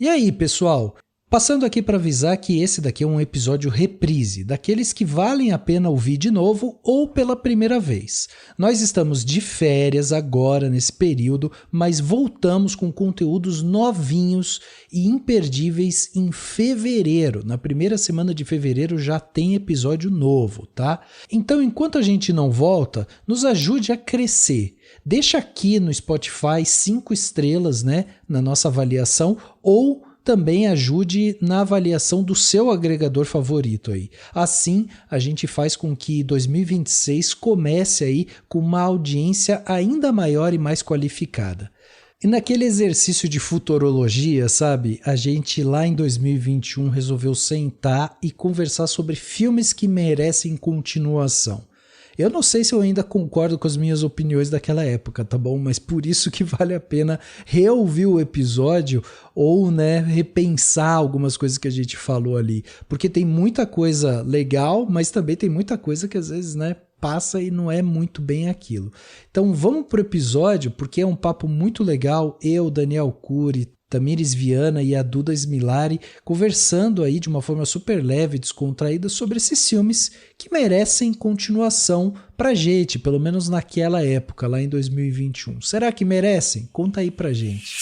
E aí, pessoal? Passando aqui para avisar que esse daqui é um episódio reprise, daqueles que valem a pena ouvir de novo ou pela primeira vez. Nós estamos de férias agora nesse período, mas voltamos com conteúdos novinhos e imperdíveis em fevereiro. Na primeira semana de fevereiro já tem episódio novo, tá? Então, enquanto a gente não volta, nos ajude a crescer. Deixa aqui no Spotify 5 estrelas, né, na nossa avaliação, ou também ajude na avaliação do seu agregador favorito aí. Assim, a gente faz com que 2026 comece aí com uma audiência ainda maior e mais qualificada. E naquele exercício de futurologia, sabe? A gente lá em 2021 resolveu sentar e conversar sobre filmes que merecem continuação. Eu não sei se eu ainda concordo com as minhas opiniões daquela época, tá bom? Mas por isso que vale a pena reouvir o episódio ou, né, repensar algumas coisas que a gente falou ali. Porque tem muita coisa legal, mas também tem muita coisa que às vezes, né, passa e não é muito bem aquilo. Então vamos pro episódio, porque é um papo muito legal. Eu, Daniel Cury, Tamires Viana e a Duda Smilari conversando aí de uma forma super leve e descontraída sobre esses filmes que merecem continuação pra gente, pelo menos naquela época, lá em 2021. Será que merecem? Conta aí pra gente.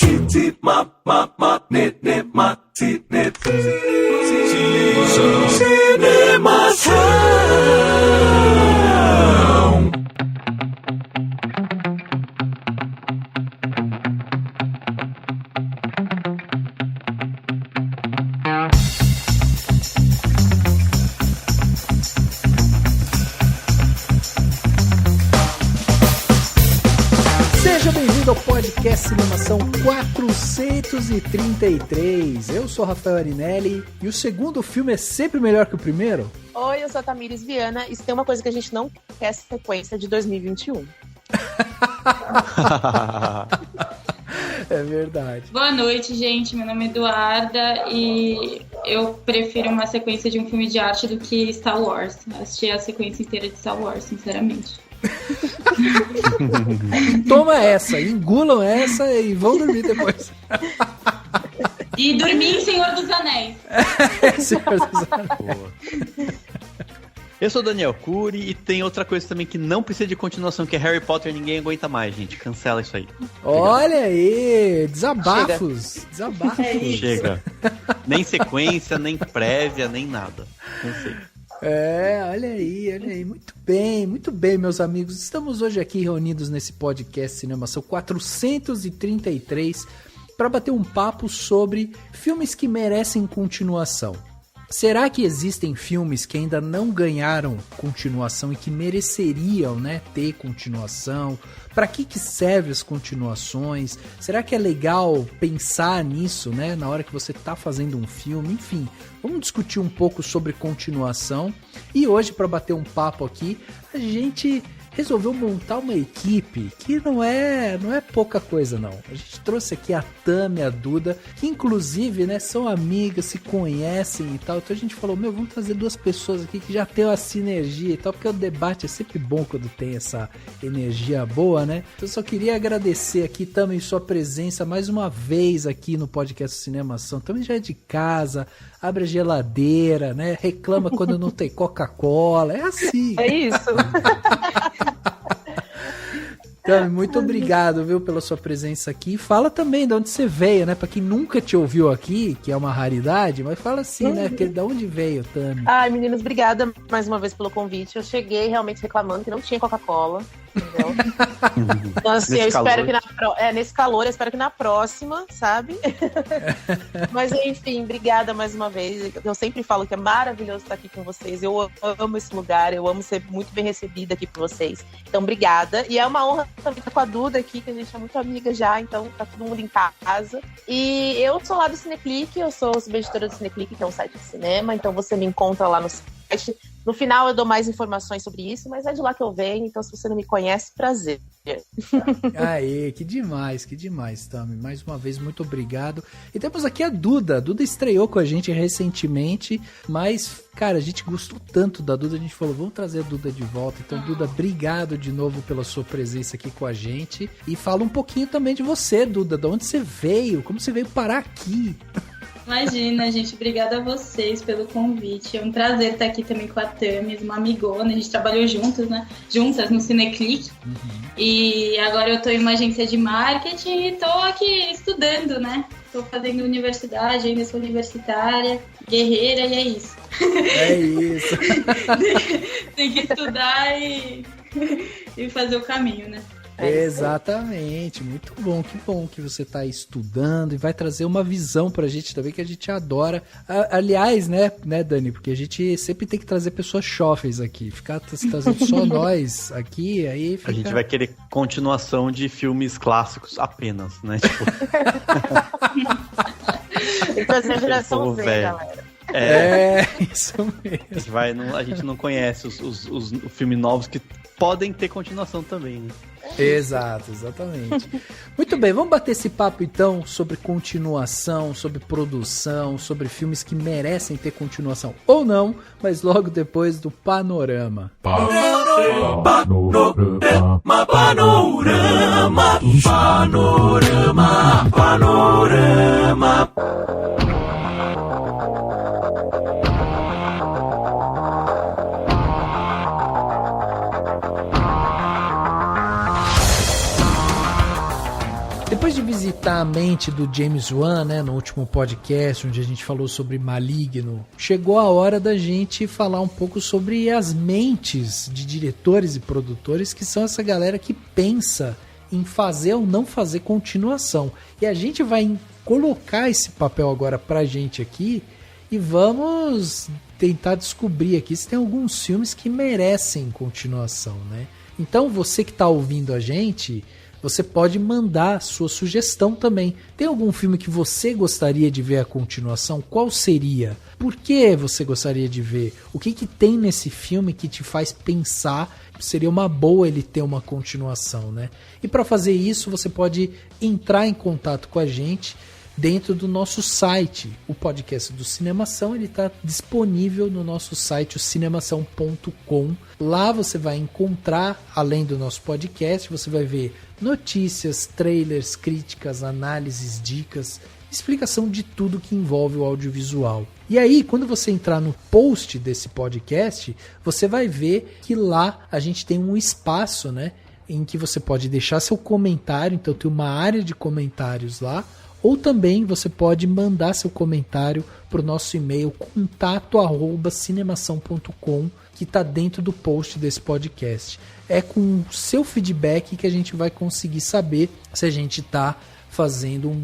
Podcast Cinemação 433. Eu sou Rafael Arinelli e o segundo filme é sempre melhor que o primeiro? Oi, eu sou a Tamires Viana e tem uma coisa que a gente não quer sequência de 2021. É verdade. Boa noite, gente. Meu nome é Eduarda e eu prefiro uma sequência de um filme de arte do que Star Wars. Assisti a sequência inteira de Star Wars, sinceramente. Toma essa, engulam essa e vão dormir depois. E dormir em Senhor dos Anéis. Senhor dos Anéis. Boa. Eu sou Daniel Cury e tem outra coisa também que não precisa de continuação, que é Harry Potter. Ninguém aguenta mais, gente. Cancela isso aí. Olha aí, desabafos. Desabafos. É isso. Chega. Nem sequência, nem prévia, nem nada. Não sei. Olha aí. Muito bem, meus amigos. Estamos hoje aqui reunidos nesse podcast Cinemação 433 para bater um papo sobre filmes que merecem continuação. Será que existem filmes que ainda não ganharam continuação e que mereceriam, né, ter continuação? Para que servem as continuações? Será que é legal pensar nisso, né, na hora que você está fazendo um filme? Enfim, vamos discutir um pouco sobre continuação. E hoje, para bater um papo aqui, a gente resolveu montar uma equipe que não é pouca coisa, não. A gente trouxe aqui a Tami e a Duda, que inclusive, né, são amigas, se conhecem e tal. Então a gente falou, vamos trazer duas pessoas aqui que já tem uma sinergia e tal, porque o debate é sempre bom quando tem essa energia boa, né? Então eu só queria agradecer aqui, Tami, sua presença mais uma vez aqui no podcast Cinemação. Tami já é de casa, abre a geladeira, né? Reclama quando não tem Coca-Cola, é assim. É isso. Tami, muito obrigado, viu, pela sua presença aqui. Fala também de onde você veio, né? Pra quem nunca te ouviu aqui, que é uma raridade, mas fala assim, né? De onde veio, Tami? Ai, meninos, obrigada mais uma vez pelo convite. Eu cheguei realmente reclamando que não tinha Coca-Cola. Entendeu? Então, assim, eu espero que nesse calor, eu espero que na próxima, sabe? Mas enfim, obrigada mais uma vez. Eu sempre falo que é maravilhoso estar aqui com vocês. Eu amo esse lugar, eu amo ser muito bem recebida aqui por vocês. Então, obrigada. E é uma honra também estar com a Duda aqui, que a gente é muito amiga já, então tá todo mundo em casa. E eu sou lá do Cineclick, eu sou editora do Cineclick, que é um site de cinema, então você me encontra lá no site. No final eu dou mais informações sobre isso, mas é de lá que eu venho, então se você não me conhece, prazer. Aê, que demais, Tami. Mais uma vez, muito obrigado. E temos aqui a Duda. A Duda estreou com a gente recentemente, mas, cara, a gente gostou tanto da Duda, a gente falou, vamos trazer a Duda de volta. Então, Duda, obrigado de novo pela sua presença aqui com a gente. E fala um pouquinho também de você, Duda, de onde você veio, como você veio parar aqui. Imagina, gente, obrigada a vocês pelo convite. É um prazer estar aqui também com a Tami, uma amigona. A gente trabalhou juntas no Cineclick. E agora eu tô em uma agência de marketing e tô aqui estudando, né? Tô fazendo universidade, ainda sou universitária, guerreira, e é isso. É isso. Tem que estudar e fazer o caminho, né? Exatamente, muito bom, que bom que você está estudando e vai trazer uma visão pra gente também que a gente adora. Aliás, né, Dani, porque a gente sempre tem que trazer pessoas chofes aqui, ficar trazendo só nós aqui, aí fica... A gente vai querer continuação de filmes clássicos apenas, né? Tipo... Então essa geração Z, galera. Isso mesmo. A gente não conhece os filmes novos que podem ter continuação também, né? Exato, exatamente. Muito bem, vamos bater esse papo então sobre continuação, sobre produção, sobre filmes que merecem ter continuação ou não, mas logo depois do Panorama. Panorama. Depois de visitar a mente do James Wan, né, no último podcast, onde a gente falou sobre Maligno, chegou a hora da gente falar um pouco sobre as mentes de diretores e produtores, que são essa galera que pensa em fazer ou não fazer continuação. E a gente vai colocar esse papel agora pra gente aqui e vamos tentar descobrir aqui se tem alguns filmes que merecem continuação, né? Então você que está ouvindo a gente... Você pode mandar sua sugestão também. Tem algum filme que você gostaria de ver a continuação? Qual seria? Por que você gostaria de ver? O que tem nesse filme que te faz pensar que seria uma boa ele ter uma continuação, né? E para fazer isso, você pode entrar em contato com a gente dentro do nosso site. O podcast do Cinemação, ele está disponível no nosso site, o cinemação.com. Lá você vai encontrar, além do nosso podcast, você vai ver notícias, trailers, críticas, análises, dicas, explicação de tudo que envolve o audiovisual. E aí, quando você entrar no post desse podcast, você vai ver que lá a gente tem um espaço, né, em que você pode deixar seu comentário. Então tem uma área de comentários lá, ou também você pode mandar seu comentário para o nosso e-mail contato@cinemação.com, que está dentro do post desse podcast. É com o seu feedback que a gente vai conseguir saber se a gente está fazendo um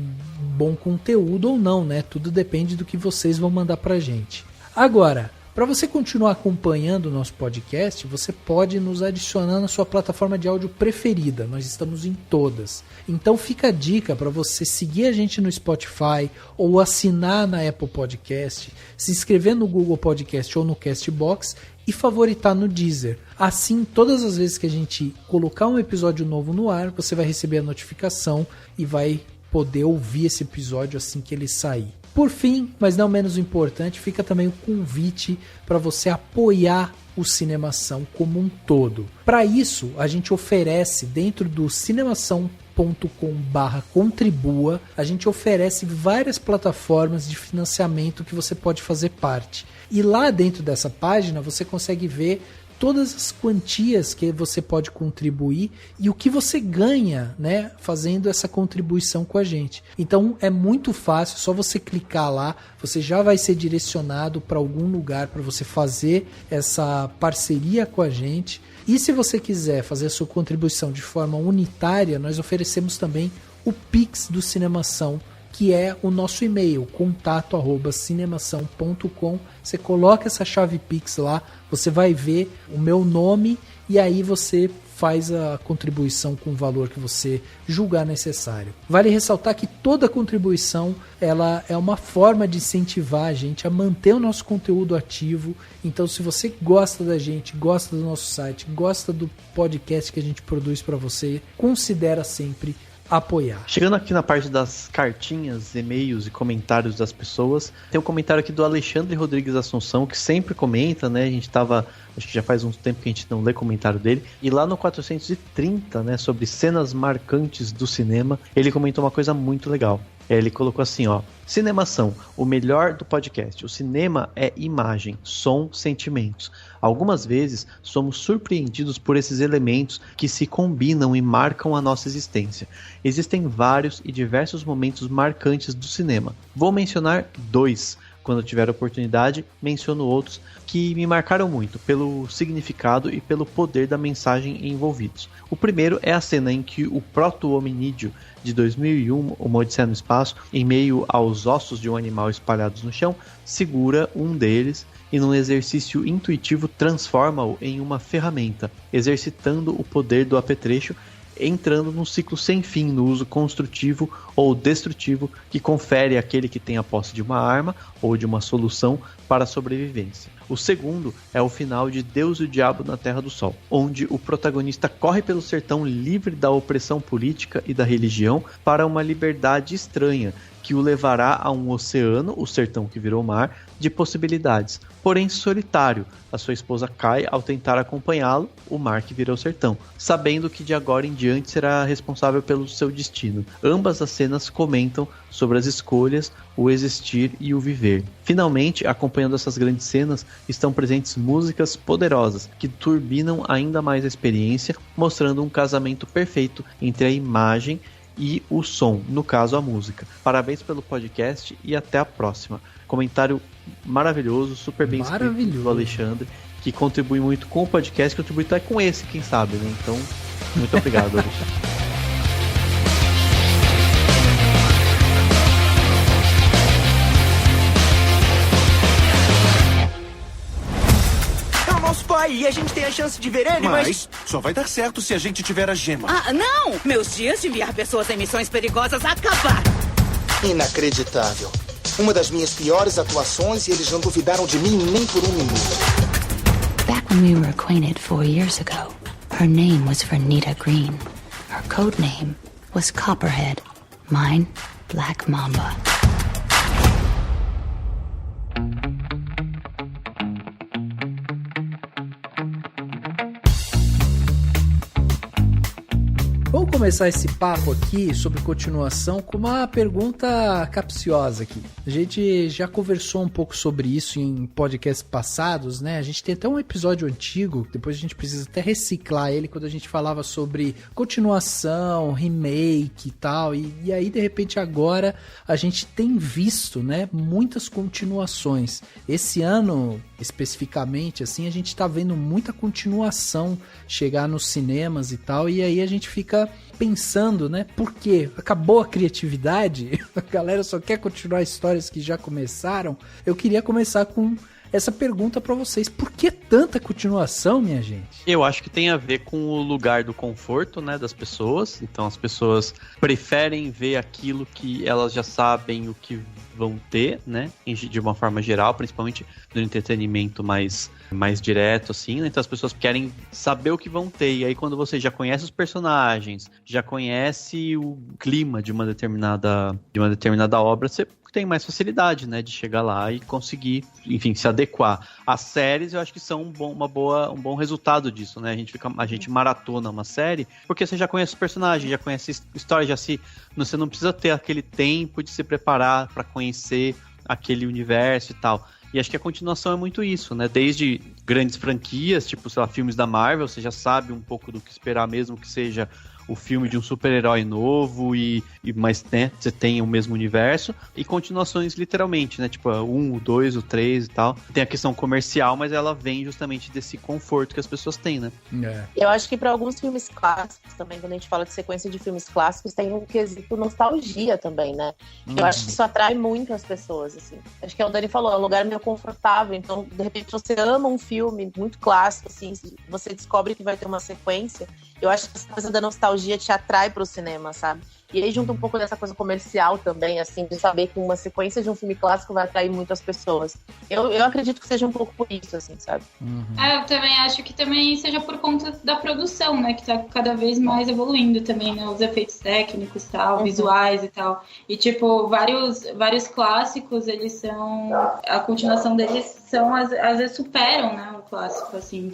bom conteúdo ou não, né? Tudo depende do que vocês vão mandar pra gente. Agora, para você continuar acompanhando o nosso podcast, você pode nos adicionar na sua plataforma de áudio preferida. Nós estamos em todas. Então fica a dica para você seguir a gente no Spotify ou assinar na Apple Podcast, se inscrever no Google Podcast ou no Castbox e favoritar no Deezer. Assim, todas as vezes que a gente colocar um episódio novo no ar, você vai receber a notificação e vai poder ouvir esse episódio assim que ele sair. Por fim, mas não menos importante, fica também o convite para você apoiar o Cinemação como um todo. Para isso, a gente oferece dentro do cinemação.com/contribua, a gente oferece várias plataformas de financiamento que você pode fazer parte. E lá dentro dessa página você consegue ver todas as quantias que você pode contribuir e o que você ganha, né, fazendo essa contribuição com a gente. Então é muito fácil, só você clicar lá, você já vai ser direcionado para algum lugar para você fazer essa parceria com a gente. E se você quiser fazer a sua contribuição de forma unitária, nós oferecemos também o Pix do Cinemação, que é o nosso e-mail, contato@cinemação.com. Você coloca essa chave Pix lá, você vai ver o meu nome e aí você faz a contribuição com o valor que você julgar necessário. Vale ressaltar que toda contribuição ela é uma forma de incentivar a gente a manter o nosso conteúdo ativo. Então, se você gosta da gente, gosta do nosso site, gosta do podcast que a gente produz para você, considera sempre apoiar. Chegando aqui na parte das cartinhas, e-mails e comentários das pessoas, tem um comentário aqui do Alexandre Rodrigues Assunção, que sempre comenta, né? A gente tava, acho que já faz um tempo que a gente não lê comentário dele, e lá no 430, né, sobre cenas marcantes do cinema, ele comentou uma coisa muito legal. Ele colocou assim, ó: cinemação, o melhor do podcast. O cinema é imagem, som, sentimentos. Algumas vezes somos surpreendidos por esses elementos que se combinam e marcam a nossa existência. Existem vários e diversos momentos marcantes do cinema. Vou mencionar 2. Quando tiver oportunidade, menciono outros que me marcaram muito pelo significado e pelo poder da mensagem envolvidos. O primeiro é a cena em que o proto-hominídeo de 2001, Uma Odisseia no Espaço, em meio aos ossos de um animal espalhados no chão, segura um deles e num exercício intuitivo transforma-o em uma ferramenta, exercitando o poder do apetrecho, entrando num ciclo sem fim no uso construtivo ou destrutivo que confere àquele que tem a posse de uma arma ou de uma solução para a sobrevivência. O segundo é o final de Deus e o Diabo na Terra do Sol, onde o protagonista corre pelo sertão livre da opressão política e da religião para uma liberdade estranha, que o levará a um oceano, o sertão que virou mar, de possibilidades. Porém solitário, a sua esposa cai ao tentar acompanhá-lo, o mar que virou sertão, sabendo que de agora em diante será responsável pelo seu destino. Ambas as cenas comentam sobre as escolhas, o existir e o viver. Finalmente, acompanhando essas grandes cenas, estão presentes músicas poderosas, que turbinam ainda mais a experiência, mostrando um casamento perfeito entre a imagem e o som, no caso a música. Parabéns pelo podcast e até a próxima. Comentário maravilhoso, super bem escrito do Alexandre, que contribui muito com o podcast, contribui até com esse, quem sabe, né? Então, muito obrigado, Alexandre. Pai, e a gente tem a chance de ver ele, mas só vai dar certo se a gente tiver a gema. Ah, não! Meus dias de enviar pessoas em missões perigosas acabaram! Inacreditável. Uma das minhas piores atuações e eles não duvidaram de mim nem por um minuto. Back when we were acquainted 4 years ago, her name was Vernita Green. Her code name was Copperhead. Mine, Black Mamba. Vamos começar esse papo aqui sobre continuação com uma pergunta capciosa aqui. A gente já conversou um pouco sobre isso em podcasts passados, né? A gente tem até um episódio antigo, depois a gente precisa até reciclar ele, quando a gente falava sobre continuação, remake e tal. E aí, de repente, agora a gente tem visto, né, muitas continuações. Esse ano, especificamente, assim, a gente tá vendo muita continuação chegar nos cinemas e tal, e aí a gente fica pensando, né, por quê? Acabou a criatividade? A galera só quer continuar histórias que já começaram? Eu queria começar com essa pergunta pra vocês. Por que tanta continuação, minha gente? Eu acho que tem a ver com o lugar do conforto, né, das pessoas. Então as pessoas preferem ver aquilo que elas já sabem o que vão ter, né, de uma forma geral, principalmente no entretenimento mais direto, assim, né? Então as pessoas querem saber o que vão ter, e aí quando você já conhece os personagens, já conhece o clima de uma determinada obra, você tem mais facilidade, né, de chegar lá e conseguir, enfim, se adequar. As séries, eu acho que são um bom resultado disso, né? A gente maratona uma série, porque você já conhece os personagens, já conhece a história, você não precisa ter aquele tempo de se preparar para conhecer aquele universo e tal. E acho que a continuação é muito isso, né? Desde grandes franquias, tipo, sei lá, filmes da Marvel, você já sabe um pouco do que esperar, mesmo que seja o filme de um super-herói novo, mas, né, você tem o mesmo universo, e continuações literalmente, né, tipo, o 1, o 2, o 3 e tal. Tem a questão comercial, mas ela vem justamente desse conforto que as pessoas têm, né? Eu acho que para alguns filmes clássicos também, quando a gente fala de sequência de filmes clássicos, tem um quesito nostalgia também, né? Eu acho que isso atrai muito as pessoas, assim. Acho que o Dani falou, é um lugar meio confortável, então, de repente, você ama um filme muito clássico, assim, você descobre que vai ter uma sequência, eu acho que essa coisa da nostalgia te atrai pro cinema, sabe? E aí junta um pouco dessa coisa comercial também, assim, de saber que uma sequência de um filme clássico vai atrair muitas pessoas. Eu acredito que seja um pouco por isso, assim, sabe? Eu também acho que também seja por conta da produção, né? Que tá cada vez mais evoluindo também, né? Os efeitos técnicos e tal, visuais e tal. E, tipo, vários clássicos, eles são... A continuação deles são, às vezes, superam, né? O clássico, assim,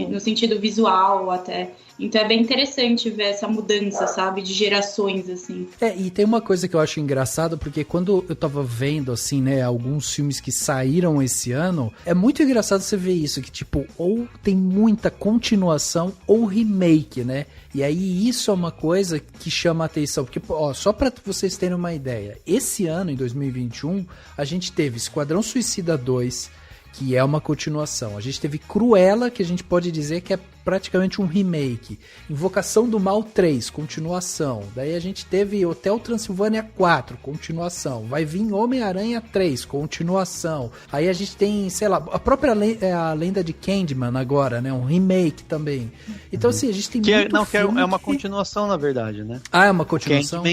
no sentido visual até. Então é bem interessante ver essa mudança, sabe? De gerações, assim. E tem uma coisa que eu acho engraçada, porque quando eu tava vendo, assim, né, alguns filmes que saíram esse ano, é muito engraçado você ver isso, que, tipo, ou tem muita continuação ou remake, né? E aí isso é uma coisa que chama a atenção, porque, ó, só pra vocês terem uma ideia, esse ano, em 2021, a gente teve Esquadrão Suicida 2, que é uma continuação. A gente teve Cruella, que a gente pode dizer que é praticamente um remake. Invocação do Mal 3, continuação. Daí a gente teve Hotel Transilvânia 4, continuação. Vai vir Homem-Aranha 3, continuação. Aí a gente tem, sei lá, a própria a Lenda de Candyman agora, né? Um remake também. Então, assim, a gente tem muito filme é uma continuação, na verdade, né? Ah, é uma continuação?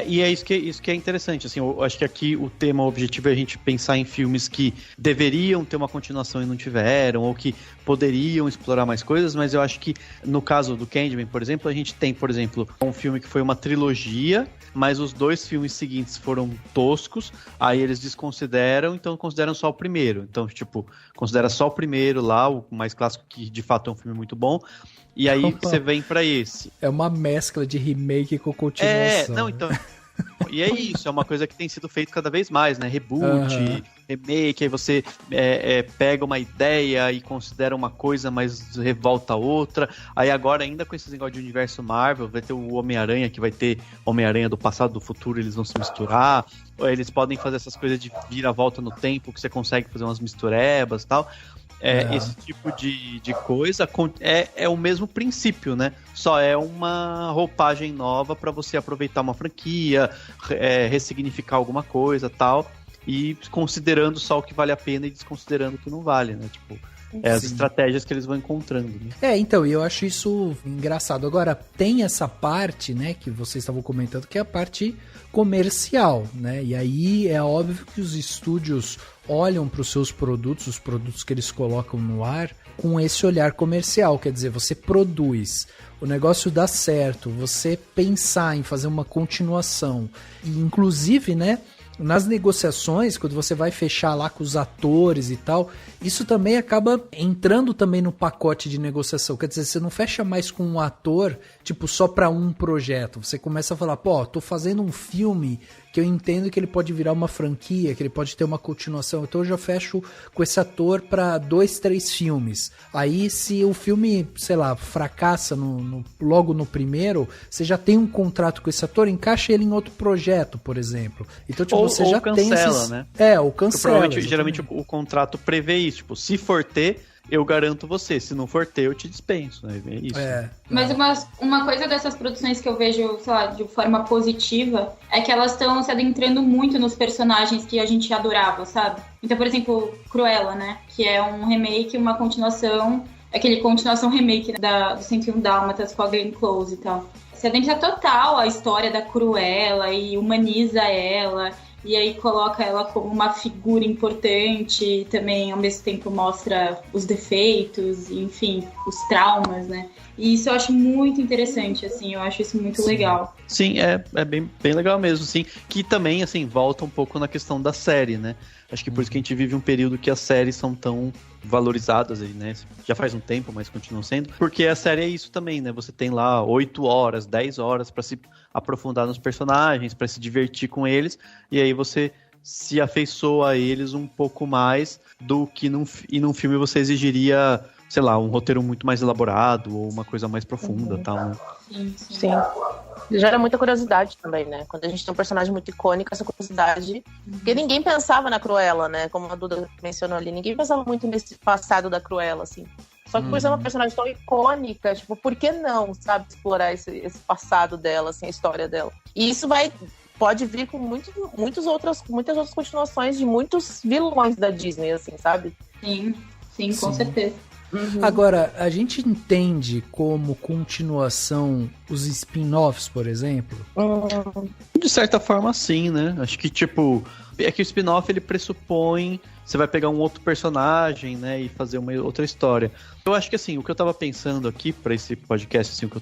E é isso que é interessante, assim, eu acho que aqui o tema objetivo é a gente pensar em filmes que deveriam ter uma continuação e não tiveram, ou que poderiam explorar mais coisas, mas eu acho que no caso do Candyman, por exemplo, a gente tem, por exemplo, um filme que foi uma trilogia, mas os 2 filmes seguintes foram toscos, aí eles desconsideram, então consideram só o primeiro. Então, tipo, considera só o primeiro lá, o mais clássico, que de fato é um filme muito bom, e aí você vem pra esse. É uma mescla de remake com continuação. Então... E é isso, é uma coisa que tem sido feito cada vez mais, né? Reboot, remake, aí você pega uma ideia e considera uma coisa, mas revolta outra. Aí agora, ainda com esse negócio de universo Marvel, vai ter o Homem-Aranha, que vai ter Homem-Aranha do passado, do futuro, eles vão se misturar. Eles podem fazer essas coisas de vira-volta no tempo, que você consegue fazer umas misturebas e tal. Esse tipo de coisa é o mesmo princípio, né? Só é uma roupagem nova para você aproveitar uma franquia, ressignificar alguma coisa e tal, e considerando só o que vale a pena e desconsiderando o que não vale, né? Tipo, as estratégias que eles vão encontrando, né? Então, eu acho isso engraçado. Agora, tem essa parte, né, que vocês estavam comentando, que é a parte comercial, né? E aí é óbvio que os estúdios olham para os seus produtos, os produtos que eles colocam no ar, com esse olhar comercial. Quer dizer, você produz, o negócio dá certo, você pensar em fazer uma continuação, e inclusive, né, nas negociações, quando você vai fechar lá com os atores e tal, isso também acaba entrando também no pacote de negociação. Quer dizer, você não fecha mais com um ator, tipo, só para um projeto. Você começa a falar, pô, tô fazendo um filme que eu entendo que ele pode virar uma franquia, que ele pode ter uma continuação, então eu já fecho com esse ator para 2, 3 filmes. Aí, se o filme, sei lá, fracassa logo no primeiro, você já tem um contrato com esse ator, encaixa ele em outro projeto, por exemplo. Então, tipo, você já cancela, tem esses... né? Ou cancela. Geralmente o contrato prevê isso, tipo, se for ter, eu garanto você, se não for ter, eu te dispenso, né? É isso. Mas uma coisa dessas produções que eu vejo, sei lá, de forma positiva, é que elas estão se adentrando muito nos personagens que a gente adorava, sabe? Então, por exemplo, Cruella, né? Que é um remake, uma continuação, aquele continuação remake, né, do 101 Dálmatas com a Glenn Close e tal. Se adentra total a história da Cruella e humaniza ela, e aí coloca ela como uma figura importante e também, ao mesmo tempo, mostra os defeitos, enfim, os traumas, né? E isso eu acho muito interessante, assim, eu acho isso muito legal. Sim, é bem legal mesmo, sim. Que também, assim, volta um pouco na questão da série, né? Acho que por isso que a gente vive um período que as séries são tão valorizadas aí, né? Já faz um tempo, mas continuam sendo. Porque a série é isso também, né? Você tem lá 8 horas, 10 horas pra se aprofundar nos personagens, pra se divertir com eles, e aí você se afeiçoa a eles um pouco mais do que num filme você exigiria sei lá, um roteiro muito mais elaborado ou uma coisa mais profunda, tal, né? Sim. Gera muita curiosidade também, né? Quando a gente tem um personagem muito icônico, essa curiosidade... Porque ninguém pensava na Cruella, né? Como a Duda mencionou ali, ninguém pensava muito nesse passado da Cruella, assim. Só que por ser uma personagem tão icônica, tipo, por que não, sabe, explorar esse passado dela, assim, a história dela? E isso pode vir com muitas outras continuações de muitos vilões da Disney, assim, sabe? Sim, com certeza. Agora, a gente entende como continuação os spin-offs, por exemplo? De certa forma, sim, né? Acho que, tipo, é que o spin-off, ele pressupõe... Você vai pegar um outro personagem, né, e fazer uma outra história. Eu acho que, assim, o que eu tava pensando aqui pra esse podcast, assim, quando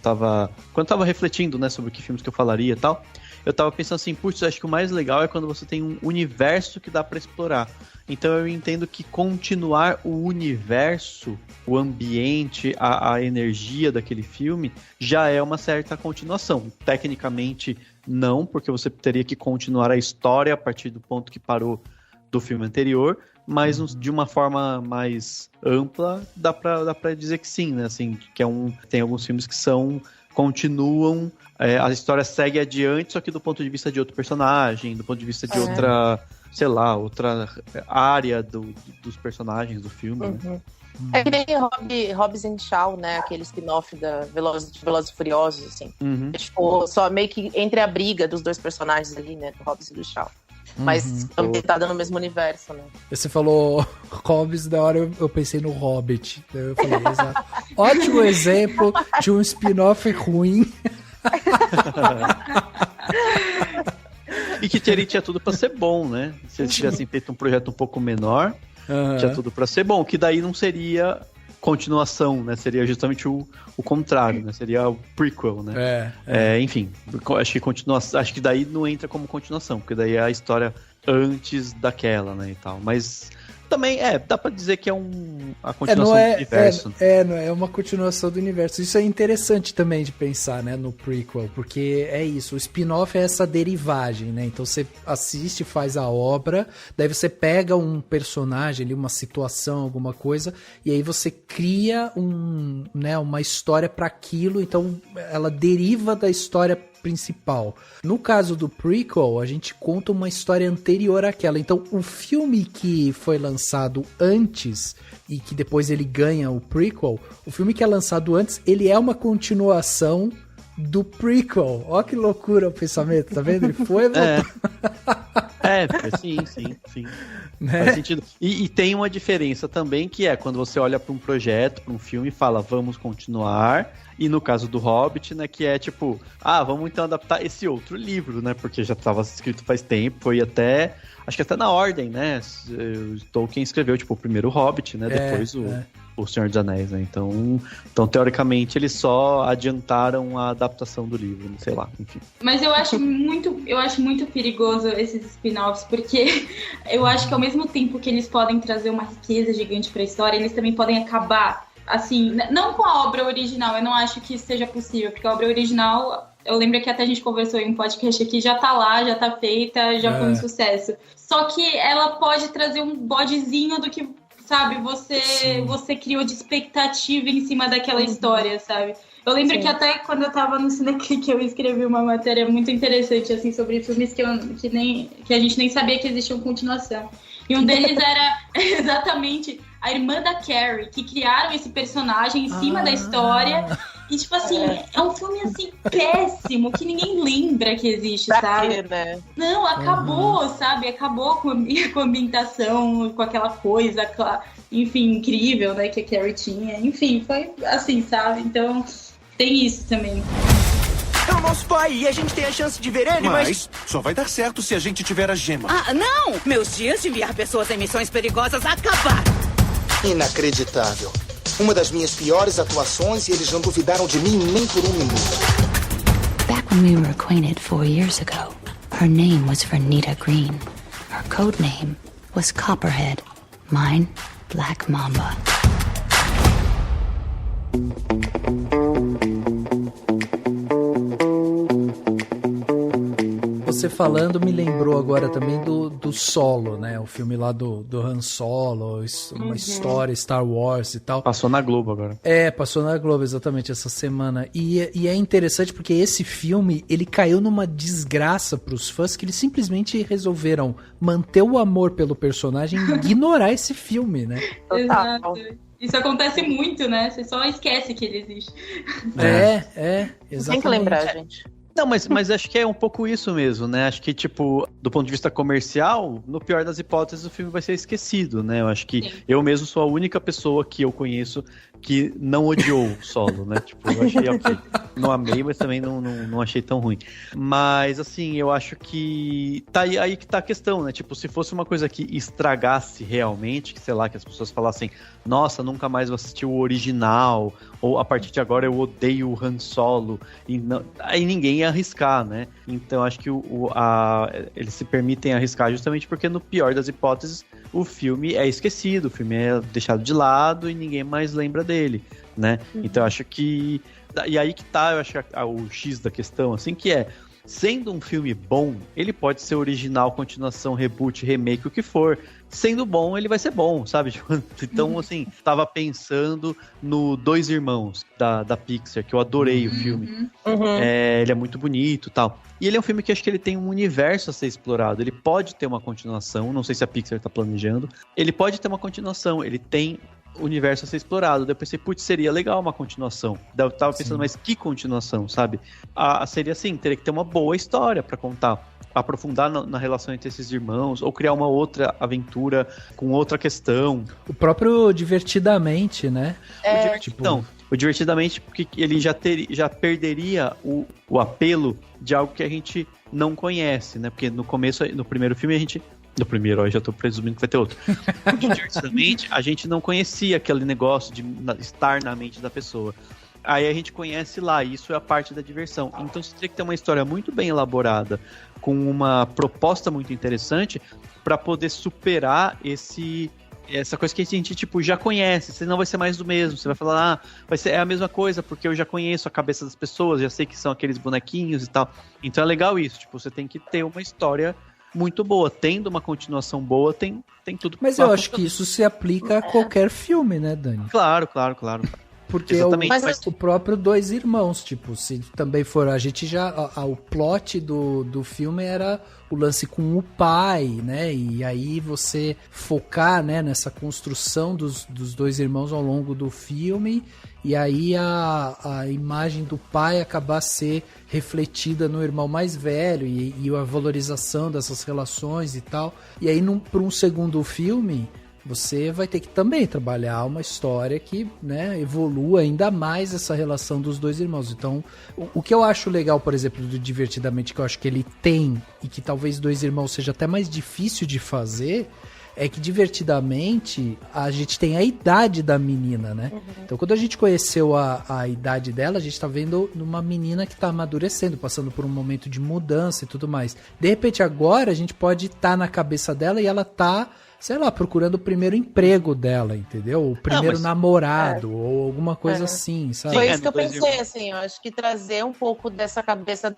eu tava refletindo, né, sobre que filmes que eu falaria e tal, eu tava pensando assim, putz, acho que o mais legal é quando você tem um universo que dá pra explorar. Então eu entendo que continuar o universo, o ambiente, a energia daquele filme, já é uma certa continuação. Tecnicamente, não, porque você teria que continuar a história a partir do ponto que parou do filme anterior, mas de uma forma mais ampla, dá pra dizer que sim, né? Assim, que tem alguns filmes que continuam, a história segue adiante, só que do ponto de vista de outro personagem, do ponto de vista de outra, sei lá, outra área dos personagens do filme, né? É que nem Hobbs and Shaw, né? Aquele spin-off da Velozes e Furiosos, assim. Tipo, só meio que entre a briga dos dois personagens ali, né? Do Hobbs e do Shaw. Mas ambientada no mesmo universo, né? Você falou Hobbs, da hora eu pensei no Hobbit. Eu falei, exato. Ótimo exemplo de um spin-off ruim. E que tinha tudo pra ser bom, né? Se eles tivessem feito um projeto um pouco menor, tinha tudo pra ser bom. Que daí não seria continuação, né? Seria justamente o contrário, né? Seria o prequel, né? Enfim, acho que daí não entra como continuação, porque daí é a história antes daquela, né, e tal. Mas também, dá pra dizer que é a continuação do universo. Não é uma continuação do universo. Isso é interessante também de pensar, né, no prequel, porque é isso, o spin-off é essa derivagem, né, então você assiste, faz a obra, daí você pega um personagem ali, uma situação, alguma coisa, e aí você cria uma história para aquilo, então ela deriva da história principal. No caso do prequel, a gente conta uma história anterior àquela. Então, o filme que foi lançado antes e que depois ele ganha o prequel, o filme que é lançado antes, ele é uma continuação do prequel. Ó que loucura o pensamento, tá vendo? Ele foi... Sim. Né? Faz sentido. E tem uma diferença também, que é quando você olha para um projeto, para um filme e fala, vamos continuar. E no caso do Hobbit, né, que é tipo, vamos então adaptar esse outro livro, né, porque já estava escrito faz tempo, foi até, acho que até na ordem, né, Tolkien escreveu, tipo, o primeiro Hobbit, né, depois o Senhor dos Anéis, né, então teoricamente eles só adiantaram a adaptação do livro, sei lá, enfim. Mas eu acho muito perigoso esses spin-offs, porque eu acho que ao mesmo tempo que eles podem trazer uma riqueza gigante para a história, eles também podem acabar, assim, não com a obra original, eu não acho que isso seja possível, porque a obra original, eu lembro que até a gente conversou em um podcast aqui, já tá lá, já tá feita, já foi um sucesso. Só que ela pode trazer um bodezinho do que, sabe, você criou de expectativa em cima daquela história, sabe? Eu lembro que até quando eu tava no Cineclick, eu escrevi uma matéria muito interessante, assim, sobre filmes que a gente nem sabia que existiam continuação. E um deles era exatamente a irmã da Carrie, que criaram esse personagem em cima da história. E, tipo assim, é um filme, assim, péssimo, que ninguém lembra que existe, sabe? Né? Não, acabou, sabe? Acabou com a ambientação, com aquela coisa, enfim, incrível, né, que a Carrie tinha. Enfim, foi assim, sabe? Então, tem isso também. É o nosso pai e a gente tem a chance de ver ele, mas só vai dar certo se a gente tiver a gema. Não! Meus dias de enviar pessoas em missões perigosas acabaram! Inacreditável. Uma das minhas piores atuações e eles não duvidaram de mim nem por um minuto. Back when we were acquainted 4 years ago, her name was Vernita Green. Her code name was Copperhead. Mine, Black Mamba. Você você falando me lembrou agora também do Solo, né? O filme lá do Han Solo, uma história, Star Wars e tal. Passou na Globo agora. Passou na Globo exatamente essa semana. E é interessante porque esse filme, ele caiu numa desgraça pros fãs que eles simplesmente resolveram manter o amor pelo personagem e ignorar esse filme, né? Exato. Isso acontece muito, né? Você só esquece que ele existe. Exatamente. Tem que lembrar, gente. Não, mas acho que é um pouco isso mesmo, né? Acho que, tipo, do ponto de vista comercial, no pior das hipóteses, o filme vai ser esquecido, né? Eu acho que eu mesmo sou a única pessoa que eu conheço que não odiou o Solo, né? Tipo, eu achei ok. Não amei, mas também não achei tão ruim. Mas, assim, eu acho que tá aí que tá a questão, né? Tipo, se fosse uma coisa que estragasse realmente, que, sei lá, que as pessoas falassem, nossa, nunca mais vou assistir o original, ou a partir de agora eu odeio o Han Solo, e não, aí ninguém ia arriscar, né? Então, acho que eles se permitem arriscar justamente porque, no pior das hipóteses, o filme é esquecido, o filme é deixado de lado e ninguém mais lembra dele, né? Então, acho que... E aí que tá, eu acho, o X da questão, assim, que é... Sendo um filme bom, ele pode ser original, continuação, reboot, remake, o que for. Sendo bom, ele vai ser bom, sabe? Então, assim, tava pensando no Dois Irmãos, da Pixar, que eu adorei o filme. Ele é muito bonito e tal. E ele é um filme que acho que ele tem um universo a ser explorado. Ele pode ter uma continuação, não sei se a Pixar tá planejando. Ele pode ter uma continuação, ele tem universo a ser explorado. Daí eu pensei, putz, seria legal uma continuação. Daí eu tava pensando, mas que continuação, sabe? Seria assim, teria que ter uma boa história pra contar. Aprofundar na relação entre esses irmãos, ou criar uma outra aventura com outra questão. O próprio Divertidamente, né? O Divertidamente, porque ele já perderia o apelo de algo que a gente não conhece, né? Porque no começo, no primeiro filme, no primeiro, eu já tô presumindo que vai ter outro. Divertidamente, a gente não conhecia aquele negócio de estar na mente da pessoa. Aí a gente conhece lá, e isso é a parte da diversão. Então você teria que ter uma história muito bem elaborada, com uma proposta muito interessante, para poder superar essa coisa que a gente, tipo, já conhece. Senão vai ser mais do mesmo. Você vai falar, é a mesma coisa, porque eu já conheço a cabeça das pessoas, já sei que são aqueles bonequinhos e tal. Então é legal isso, tipo, você tem que ter uma história muito boa. Tendo uma continuação boa, tem tudo. Mas eu acho que isso se aplica a qualquer filme, né, Dani? Claro. Porque o próprio Dois Irmãos, tipo, se também for, a gente já, o plot do filme era o lance com o pai, né, e aí você focar, né, nessa construção dos dois irmãos ao longo do filme, e aí a imagem do pai acabar a ser refletida no irmão mais velho, e a valorização dessas relações e tal, e aí para um segundo filme... Você vai ter que também trabalhar uma história que, né, evolua ainda mais essa relação dos dois irmãos. Então, o que eu acho legal, por exemplo, do Divertidamente, que eu acho que ele tem, e que talvez Dois Irmãos seja até mais difícil de fazer, é que Divertidamente a gente tem a idade da menina, né? Então, quando a gente conheceu a idade dela, a gente tá vendo uma menina que tá amadurecendo, passando por um momento de mudança e tudo mais. De repente, agora, a gente pode estar na cabeça dela e ela tá... sei lá, procurando o primeiro emprego dela, entendeu? O primeiro namorado, ou alguma coisa assim, sabe? Foi isso que eu pensei, assim, eu acho que trazer um pouco dessa cabeça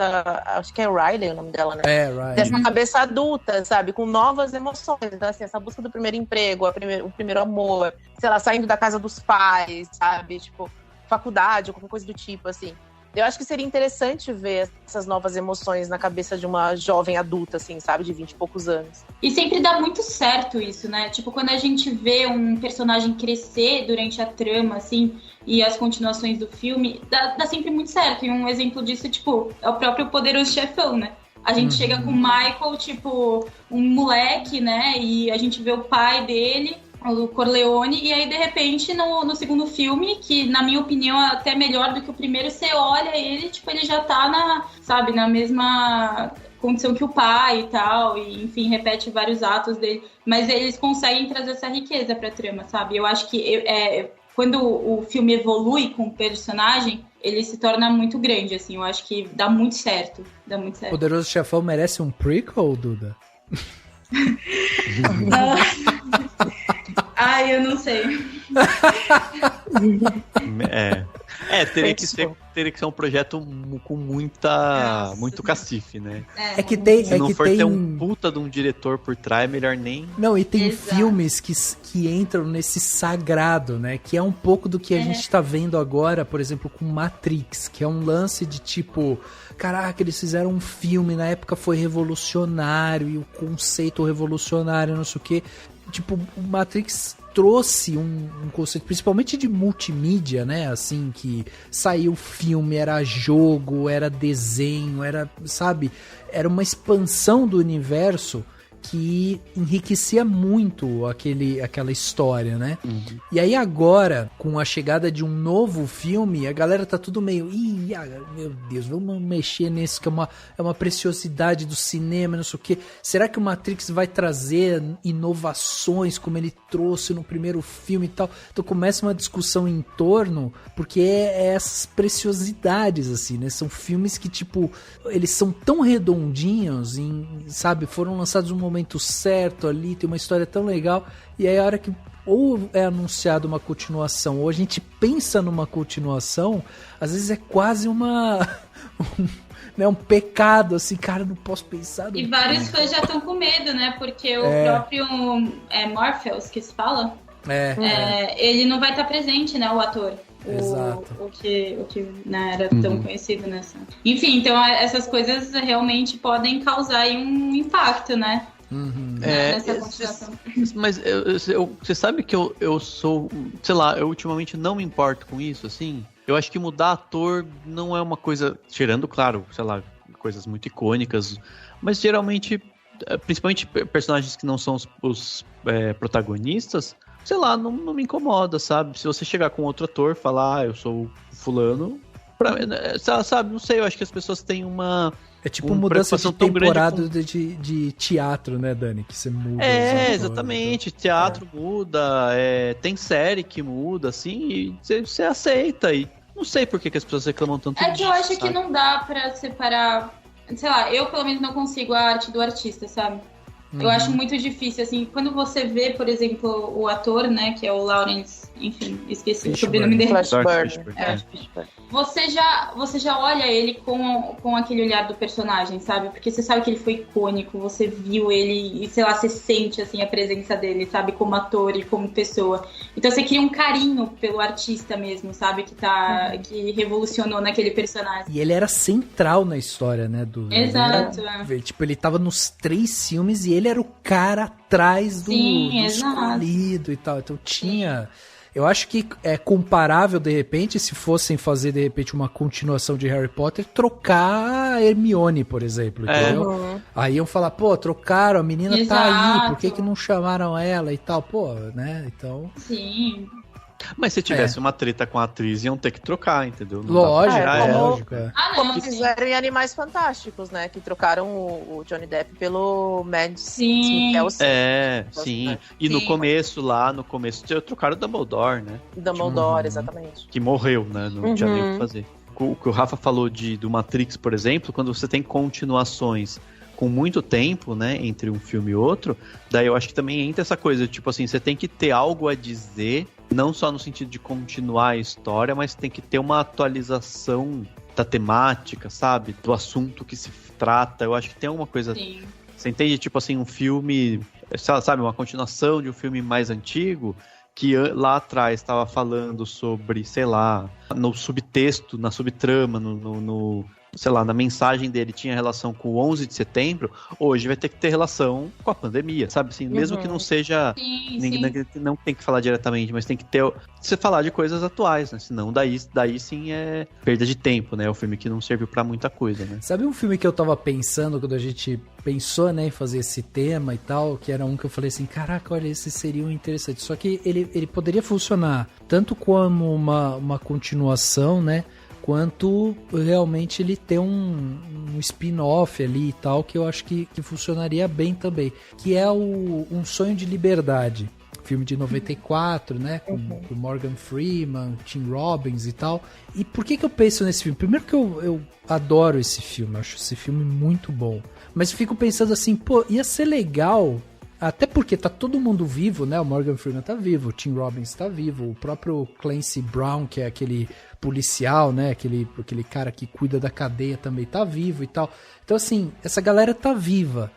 acho que é Riley o nome dela, né? Riley. Dessa cabeça adulta, sabe? Com novas emoções. Então, assim, essa busca do primeiro emprego, o primeiro amor, sei lá, saindo da casa dos pais, sabe? Tipo, faculdade, alguma coisa do tipo, assim. Eu acho que seria interessante ver essas novas emoções na cabeça de uma jovem adulta, assim, sabe? De 20 e poucos anos. E sempre dá muito certo isso, né? Tipo, quando a gente vê um personagem crescer durante a trama, assim, e as continuações do filme, dá sempre muito certo. E um exemplo disso, tipo, é o próprio Poderoso Chefão, né? A gente chega com o Michael, tipo, um moleque, né? E a gente vê o pai dele... o Corleone, e aí de repente no segundo filme, que na minha opinião é até melhor do que o primeiro, você olha ele, tipo, ele já tá na mesma condição que o pai e tal, e enfim, repete vários atos dele, mas eles conseguem trazer essa riqueza pra trama, sabe? Eu acho que quando o filme evolui com o personagem, ele se torna muito grande, assim, eu acho que dá muito certo. Poderoso Chefão merece um prequel, Duda? Ai, eu não sei. teria que ser um projeto com muito cacife, né? Se não for ter um puta de um diretor por trás, melhor nem... Não, e tem filmes que entram nesse sagrado, né? Que é um pouco do que a gente tá vendo agora, por exemplo, com Matrix, que é um lance de tipo... Caraca, eles fizeram um filme, na época foi revolucionário, e o conceito revolucionário, não sei o quê. Tipo, o Matrix trouxe um conceito, principalmente de multimídia, né? Assim, que saiu filme, era jogo, era desenho, era, sabe? Era uma expansão do universo que enriquecia muito aquela história, né? Uhum. E aí agora, com a chegada de um novo filme, a galera tá tudo meio... Ih, meu Deus, vamos mexer nisso, que é uma preciosidade do cinema, não sei o quê. Será que o Matrix vai trazer inovações como ele trouxe no primeiro filme e tal? Então começa uma discussão em torno, porque é essas preciosidades, assim, né? São filmes que, tipo, eles são tão redondinhos, sabe? Foram lançados num momento certo ali, tem uma história tão legal, e aí a hora que ou é anunciado uma continuação, ou a gente pensa numa continuação, às vezes é quase um pecado, assim, cara, não posso pensar. E vários fãs já estão com medo, né, porque o próprio Morpheus, que se fala, ele não vai estar presente, né, o ator. Exato. O que né, era tão conhecido nessa. Enfim, então essas coisas realmente podem causar aí um impacto, né? Nessa continuação. Mas você sabe que eu sou, sei lá, eu ultimamente não me importo com isso, assim. Eu acho que mudar ator não é uma coisa, tirando, claro, sei lá, coisas muito icônicas, mas geralmente, principalmente personagens que não são os protagonistas, sei lá, não me incomoda, sabe? Se você chegar com outro ator, falar, eu sou fulano, sabe? Não sei, eu acho que as pessoas têm uma... É tipo mudança de temporada de teatro, né, Dani? Que você muda. Exatamente. Teatro muda, tem série que muda, assim, e você aceita. E não sei por que as pessoas reclamam tanto disso. É que eu acho que não dá pra separar... Sei lá, eu pelo menos não consigo a arte do artista, sabe? Eu acho muito difícil, assim, quando você vê, por exemplo, o ator, né, que é o Lawrence, enfim, esqueci o sobrenome dele. Você já olha ele com aquele olhar do personagem, sabe? Porque você sabe que ele foi icônico, você viu ele e, sei lá, você sente, assim, a presença dele, sabe? Como ator e como pessoa. Então você cria um carinho pelo artista mesmo, sabe? Que revolucionou naquele personagem. E ele era central na história, né? Exato. Tipo, ele tava nos 3 filmes e ele era o cara atrás do escolhido e tal. Então tinha... Eu acho que é comparável, de repente, se fossem fazer, de repente, uma continuação de Harry Potter, trocar a Hermione, por exemplo, entendeu? Aí iam falar, pô, trocaram, a menina tá aí, por que não chamaram ela e tal? Pô, né? Então... Sim. Mas se tivesse uma treta com a atriz, iam ter que trocar, entendeu? Lógico. Como fizeram em Animais Fantásticos, né? Que trocaram o Johnny Depp pelo Mads Mikkelsen. Sim. E no começo, trocaram o Dumbledore, né? Dumbledore, exatamente. Que morreu, né? Não tinha nem o que fazer. O que o Rafa falou do Matrix, por exemplo, quando você tem continuações com muito tempo, né, entre um filme e outro, daí eu acho que também entra essa coisa, tipo assim, você tem que ter algo a dizer, não só no sentido de continuar a história, mas tem que ter uma atualização da temática, sabe? Do assunto que se trata. Eu acho que tem alguma coisa... Sim. Você entende? Tipo assim, um filme, sabe, uma continuação de um filme mais antigo, que lá atrás estava falando sobre, sei lá, no subtexto, na subtrama, sei lá, na mensagem dele tinha relação com o 11 de setembro, hoje vai ter que ter relação com a pandemia, sabe? Assim, mesmo que não seja... Não tem que falar diretamente, mas tem que ter... Você falar de coisas atuais, né? Senão daí sim é perda de tempo, né? É um filme que não serviu pra muita coisa, né? Sabe um filme que eu tava pensando quando a gente pensou, né, em fazer esse tema e tal, que era um que eu falei assim, caraca, olha, esse seria um interessante. Só que ele poderia funcionar tanto como uma continuação, né? Quanto realmente ele ter um spin-off ali e tal, que eu acho que funcionaria bem também, que é Um Sonho de Liberdade, filme de 94, né, com Morgan Freeman, Tim Robbins e tal. E por que eu penso nesse filme? Primeiro que eu adoro esse filme, eu acho esse filme muito bom, mas eu fico pensando assim, pô, ia ser legal Até porque tá todo mundo vivo, né? O Morgan Freeman tá vivo, o Tim Robbins tá vivo, o próprio Clancy Brown, que é aquele policial, né? Aquele cara que cuida da cadeia também tá vivo e tal. Então, assim, essa galera tá viva.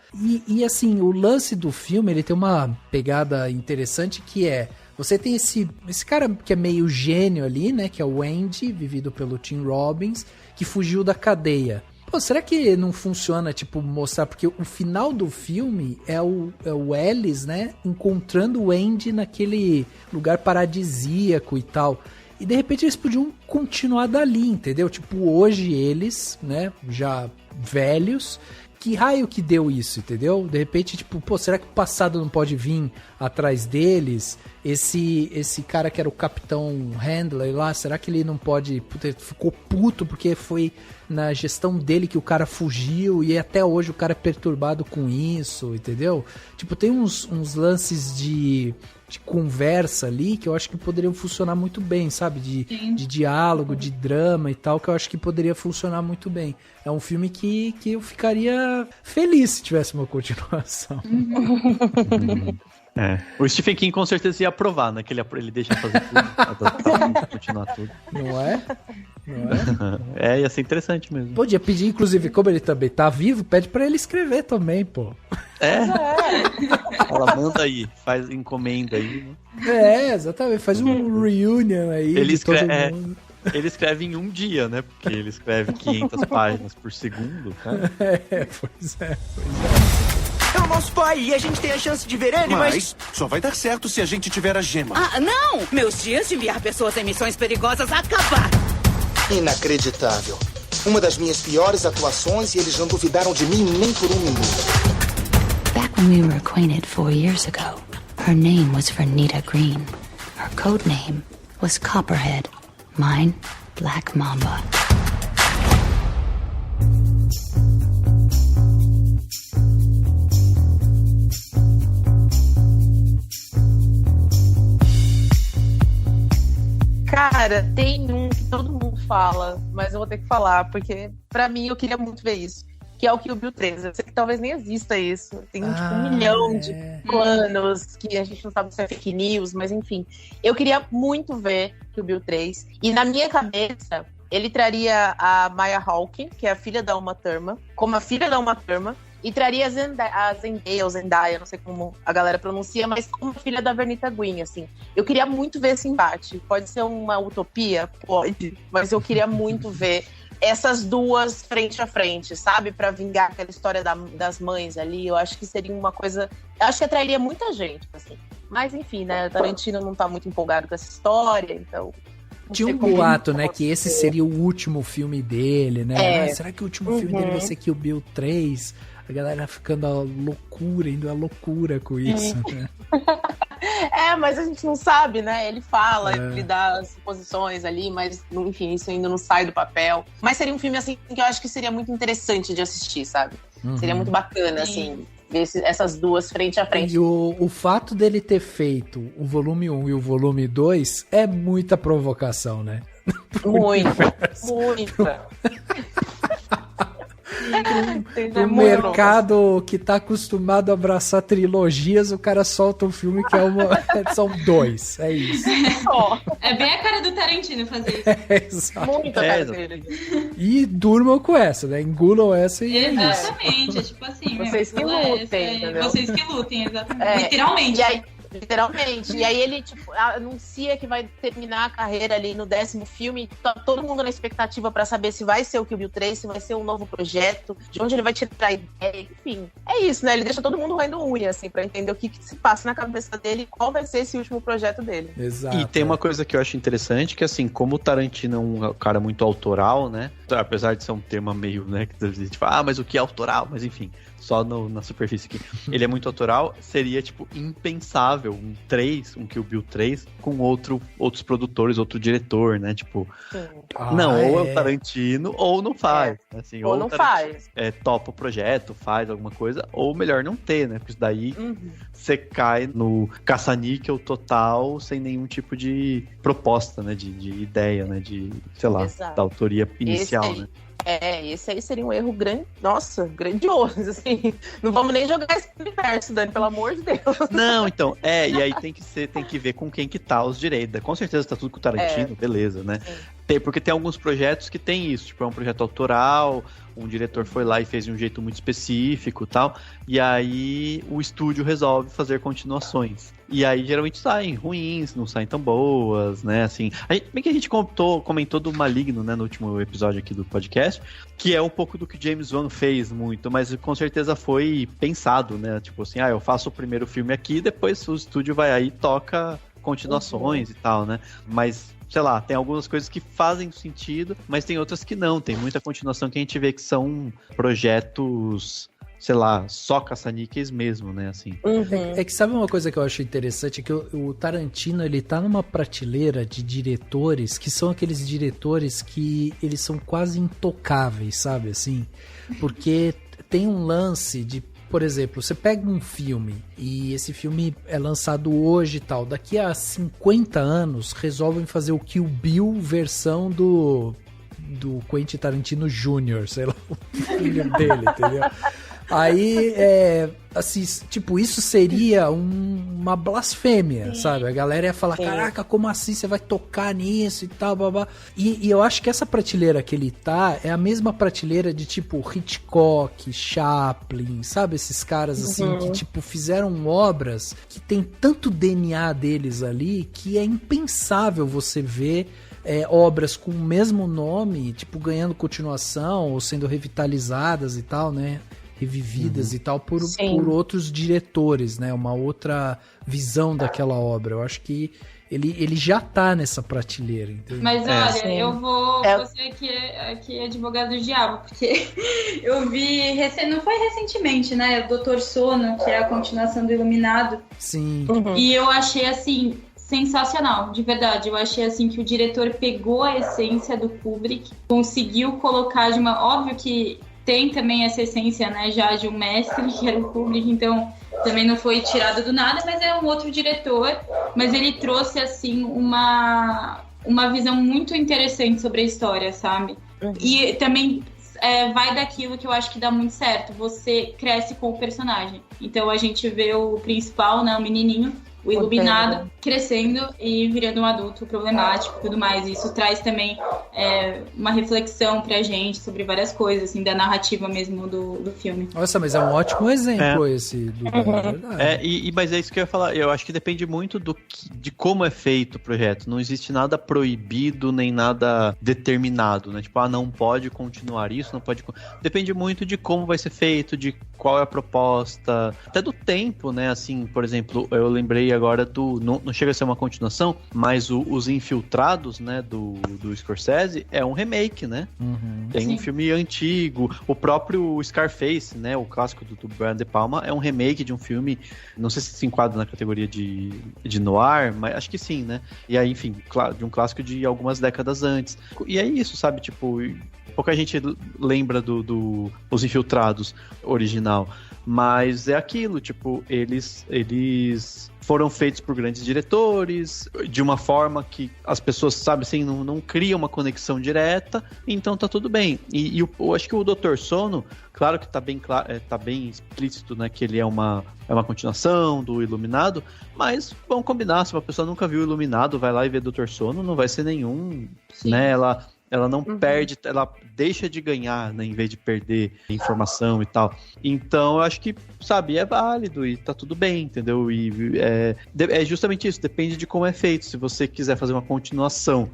E assim, o lance do filme, ele tem uma pegada interessante que é... Você tem esse cara que é meio gênio ali, né? Que é o Andy, vivido pelo Tim Robbins, que fugiu da cadeia. Pô, será que não funciona, tipo, mostrar... Porque o final do filme é o Ellis, né? Encontrando o Andy naquele lugar paradisíaco e tal. E, de repente, eles podiam continuar dali, entendeu? Tipo, hoje eles, né? Já velhos... Que raio que deu isso, entendeu? De repente, tipo, pô, será que o passado não pode vir atrás deles? Esse cara que era o Capitão Handler lá, será que ele não pode... Puta, ficou puto porque foi na gestão dele que o cara fugiu e até hoje o cara é perturbado com isso, entendeu? Tipo, tem uns lances de conversa ali que eu acho que poderiam funcionar muito bem, sabe? De diálogo, de drama e tal, que eu acho que poderia funcionar muito bem. É um filme que eu ficaria feliz se tivesse uma continuação. O Stephen King com certeza ia aprovar, né? Que ele deixa fazer tudo, adaptar, continuar tudo. Não é? Ia ser interessante mesmo. Podia pedir, inclusive, como ele também tá vivo, pede pra ele escrever também, pô. Ela manda aí, faz encomenda aí, né? Exatamente, faz um reunion aí ele de todo mundo. Ele escreve em um dia, né? Porque ele escreve 500 páginas por segundo, cara. Pois é. É o nosso pai e a gente tem a chance de ver ele, mas só vai dar certo se a gente tiver a gema. Ah, não! Meus dias de enviar pessoas em missões perigosas acabaram! Inacreditável. Uma das minhas piores atuações e eles não duvidaram de mim nem por um minuto. Back when we were acquainted 4 years ago, her name was Vernita Green. Her code name was Copperhead. Mine, Black Mamba. Cara, tem um que todo mundo fala, mas eu vou ter que falar, porque pra mim eu queria muito ver isso. Que é o Kill Bill 3. Eu sei que talvez nem exista isso. Tem tipo 1 milhão de planos que a gente não sabe se é fake news, mas enfim. Eu queria muito ver Kill Bill 3. E na minha cabeça, ele traria a Maya Hawke, que é a filha da Uma Thurman, como a filha da Uma Thurman. E traria a Zendaya, não sei como a galera pronuncia, mas como filha da Vernita Green, assim. Eu queria muito ver esse embate. Pode ser uma utopia? Pode. Mas eu queria muito ver essas duas frente a frente, sabe? Pra vingar aquela história das mães ali. Eu acho que seria uma coisa... Eu acho que atrairia muita gente, assim. Mas, enfim, né? Tarantino não tá muito empolgado com essa história, então... Tinha um boato, né? Que esse seria o último filme dele, né? Será que o último filme dele vai ser Kill Bill 3? A galera ficando indo à loucura com isso, né? Mas a gente não sabe, né? Ele fala, ele dá as posições ali, mas, enfim, isso ainda não sai do papel. Mas seria um filme, assim, que eu acho que seria muito interessante de assistir, sabe? Seria muito bacana, assim, ver essas duas frente a frente. E o fato dele ter feito o volume 1 e o volume 2 é muita provocação, né? Muita. O mercado que tá acostumado a abraçar trilogias, o cara solta um filme que são 2, é isso. É bem a cara do Tarantino fazer isso. Exato. Muita cara dele. E durmam com essa, né? Engulam essa e exatamente, é tipo assim. Vocês que lutem, entendeu? Vocês que lutem, exatamente. Literalmente. Literalmente. E aí ele, tipo, anuncia que vai terminar a carreira ali no 10º filme. Tá todo mundo na expectativa pra saber se vai ser o Kill Bill 3, se vai ser um novo projeto, de onde ele vai tirar a ideia. Enfim, é isso, né? Ele deixa todo mundo roendo unha, assim, pra entender o que se passa na cabeça dele e qual vai ser esse último projeto dele. Exato. E tem uma coisa que eu acho interessante, que assim, como o Tarantino é um cara muito autoral, né? Apesar de ser um tema meio, né, que a gente fala, mas o que é autoral? Mas enfim, só na superfície aqui. Ele é muito autoral, seria, tipo, impensável um Kill Bill 3 com outros produtores, outro diretor, né? Tipo, ou é o Tarantino, ou não faz. Assim, ou não faz. Topa o projeto, faz alguma coisa, ou melhor não ter, né? Porque isso daí você cai no caça-níquel total, sem nenhum tipo de proposta, né? De ideia, né? De, sei lá, da autoria inicial, né? Esse aí seria um erro grandioso, assim. Não vamos nem jogar esse universo, Dani, pelo amor de Deus. Não, então, e aí tem que ver com quem que tá os direitos. Com certeza tá tudo com o Tarantino, beleza, né? Porque tem alguns projetos que tem isso, tipo, é um projeto autoral, um diretor foi lá e fez de um jeito muito específico e tal, e aí o estúdio resolve fazer continuações. E aí geralmente saem ruins, não saem tão boas, né, assim. Bem que a gente comentou do Maligno, né, no último episódio aqui do podcast, que é um pouco do que James Wan fez muito, mas com certeza foi pensado, né, tipo assim, eu faço o primeiro filme aqui, depois o estúdio vai aí e toca continuações e tal, né, mas... Sei lá, tem algumas coisas que fazem sentido, mas tem outras que não. Tem muita continuação que a gente vê que são projetos, sei lá, só caça-níqueis mesmo, né, assim. É que sabe uma coisa que eu acho interessante? É que o Tarantino, ele tá numa prateleira de diretores que são aqueles diretores que eles são quase intocáveis, sabe, assim? Porque tem um lance de... Por exemplo, você pega um filme e esse filme é lançado hoje e tal, daqui a 50 anos resolvem fazer o Kill Bill versão do Quentin Tarantino Jr., sei lá, o filho dele, entendeu? Aí, assim, tipo, isso seria uma blasfêmia, sabe? A galera ia falar, caraca, como assim você vai tocar nisso e tal, babá. E eu acho que essa prateleira que ele tá é a mesma prateleira de, tipo, Hitchcock, Chaplin, sabe? Esses caras, assim, que, tipo, fizeram obras que tem tanto DNA deles ali que é impensável você ver obras com o mesmo nome, tipo, ganhando continuação ou sendo revitalizadas e tal, né? Revividas e tal por outros diretores, né? Uma outra visão daquela obra. Eu acho que ele já tá nessa prateleira, entendeu? Mas olha, eu vou ser aqui advogado do diabo, porque eu vi, não foi recentemente, né? O Dr. Sono, que é a continuação do Iluminado. Sim. E eu achei, assim, sensacional, de verdade. Eu achei, assim, que o diretor pegou a essência do Kubrick, conseguiu colocar de uma... Óbvio que tem também essa essência, né, já de um mestre, que era o Kubrick, então também não foi tirado do nada, mas é um outro diretor, mas ele trouxe, assim, uma visão muito interessante sobre a história, sabe? E também vai daquilo que eu acho que dá muito certo, você cresce com o personagem. Então a gente vê o principal, né, o menininho, o Iluminado, crescendo e virando um adulto problemático e tudo mais. Isso traz também uma reflexão pra gente sobre várias coisas, assim, da narrativa mesmo do filme. Nossa, mas é um ótimo exemplo esse do verdade. Mas é isso que eu ia falar. Eu acho que depende muito de como é feito o projeto. Não existe nada proibido, nem nada determinado, né? Tipo, não pode continuar isso, não pode... Depende muito de como vai ser feito, de qual é a proposta, até do tempo, né? Assim, por exemplo, eu lembrei agora não chega a ser uma continuação, mas Os Infiltrados, né, do Scorsese, é um remake, né? Tem um filme antigo, o próprio Scarface, né, o clássico do Brian De Palma, é um remake de um filme, não sei se se enquadra na categoria de noir, mas acho que sim, né? E aí, enfim, de um clássico de algumas décadas antes. E é isso, sabe, tipo, pouca gente lembra do Os Infiltrados original, mas é aquilo, tipo, eles foram feitos por grandes diretores, de uma forma que as pessoas, sabe, assim, não criam uma conexão direta, então tá tudo bem. E eu acho que o Dr. Sono, claro que tá bem explícito, né, que ele é uma continuação do Iluminado, mas vamos combinar, se uma pessoa nunca viu o Iluminado, vai lá e vê Dr. Sono, não vai ser nenhum, né, ela não perde, ela deixa de ganhar, né, em vez de perder informação e tal. Então, eu acho que, sabe, é válido e tá tudo bem, entendeu? E é justamente isso, depende de como é feito. Se você quiser fazer uma continuação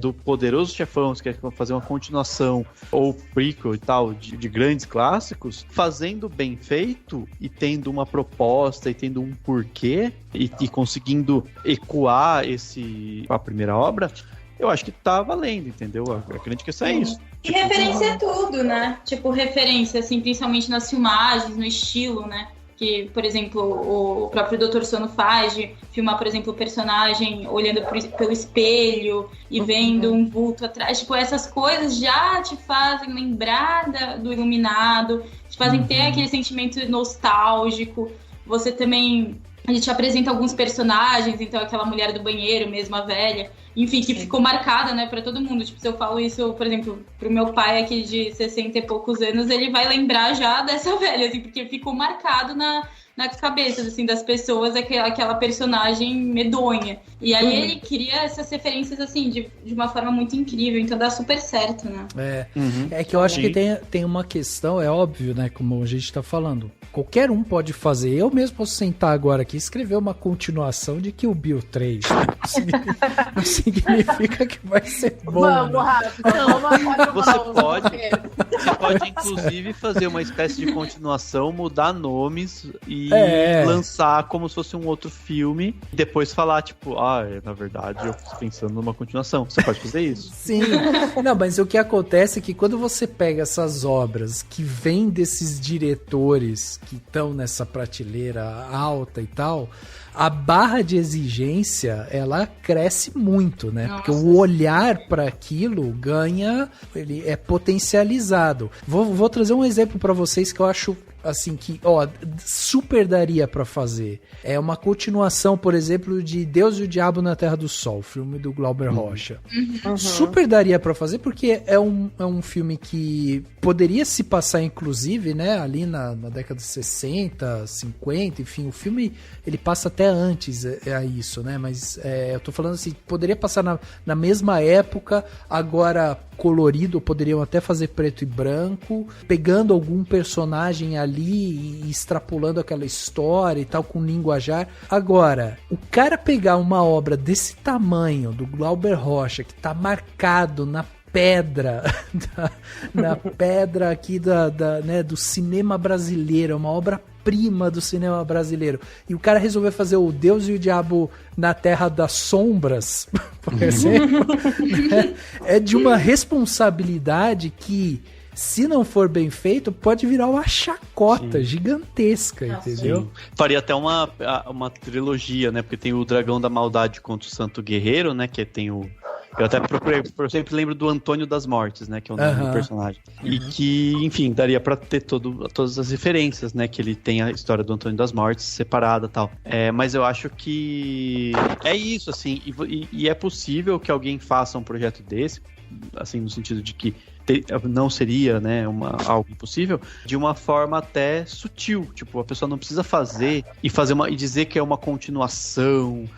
do Poderoso Chefão, se quer fazer uma continuação ou prequel e tal, de grandes clássicos, fazendo bem feito e tendo uma proposta e tendo um porquê e conseguindo ecoar a primeira obra, eu acho que tá valendo, entendeu? A grande questão é isso. E referência é tudo, né? Tipo, referência, assim, principalmente nas filmagens, no estilo, né? Que, por exemplo, o próprio Dr. Sono faz de filmar, por exemplo, o personagem olhando pelo espelho e vendo um vulto atrás. Tipo, essas coisas já te fazem lembrar do Iluminado, te fazem ter aquele sentimento nostálgico. Você também a gente apresenta alguns personagens, então aquela mulher do banheiro mesmo, a velha, enfim, que ficou marcada, né, pra todo mundo. Tipo, se eu falo isso, por exemplo, pro meu pai aqui de 60 e poucos anos, ele vai lembrar já dessa velha, assim, porque ficou marcado na cabeça, assim, das pessoas, aquela personagem medonha. E aí ele cria essas referências, assim, de uma forma muito incrível, então dá super certo, né? É que eu acho que tem uma questão, é óbvio, né, como a gente tá falando, qualquer um pode fazer. Eu mesmo posso sentar agora aqui e escrever uma continuação de Kill Bill 3. Não significa que vai ser bom. Vamos, né? Rafa. Você pode, inclusive, fazer uma espécie de continuação, mudar nomes e lançar como se fosse um outro filme. E depois falar, tipo, na verdade, eu fiz pensando numa continuação. Você pode fazer isso? Sim. Não, mas o que acontece é que quando você pega essas obras que vêm desses diretores que estão nessa prateleira alta e tal, a barra de exigência, ela cresce muito, né? Nossa. Porque o olhar para aquilo ganha, ele é potencializado. Vou trazer um exemplo para vocês que eu acho assim que, super daria pra fazer. É uma continuação, por exemplo, de Deus e o Diabo na Terra do Sol, filme do Glauber Rocha. Super daria pra fazer porque é um filme que poderia se passar, inclusive, né, ali na década de 60, 50, enfim, o filme, ele passa até antes a isso, né, mas eu tô falando assim, poderia passar na mesma época, agora colorido, poderiam até fazer preto e branco, pegando algum personagem ali e extrapolando aquela história e tal, com linguajar. Agora, o cara pegar uma obra desse tamanho, do Glauber Rocha, que tá marcado na pedra, na pedra aqui né, do cinema brasileiro, é uma obra-prima do cinema brasileiro, e o cara resolveu fazer o Deus e o Diabo na Terra das Sombras, por exemplo, né, é de uma responsabilidade que, se não for bem feito, pode virar uma chacota gigantesca, entendeu? Sim. Faria até uma trilogia, né? Porque tem o Dragão da Maldade contra o Santo Guerreiro, né? Que tem o... Eu até procurei, eu sempre lembro do Antônio das Mortes, né? Que é o nome do personagem. E que, enfim, daria pra ter todas as referências, né? Que ele tem a história do Antônio das Mortes separada e tal. Mas eu acho que é isso, assim. E é possível que alguém faça um projeto desse, assim, no sentido de que não seria, né, algo impossível, de uma forma até sutil. Tipo, a pessoa não precisa fazer e dizer que é uma continuação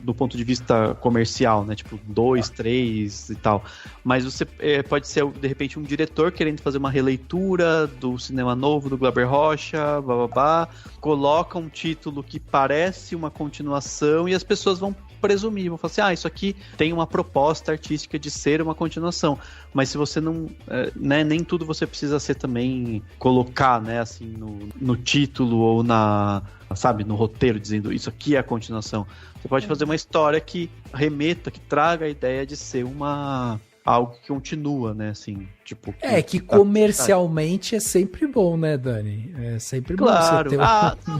do ponto de vista comercial, né? Tipo, 2, 3 e tal. Mas você pode ser, de repente, um diretor querendo fazer uma releitura do cinema novo do Glauber Rocha, coloca um título que parece uma continuação e as pessoas vão presumir, vão falar assim, isso aqui tem uma proposta artística de ser uma continuação, mas se você não, né, nem tudo você precisa ser também, colocar, né, assim, no título ou no roteiro, dizendo isso aqui é a continuação. Você pode fazer uma história que remeta, que traga a ideia de ser algo que continua, né, assim, tipo... que comercialmente é sempre bom, né, Dani? É sempre bom você ter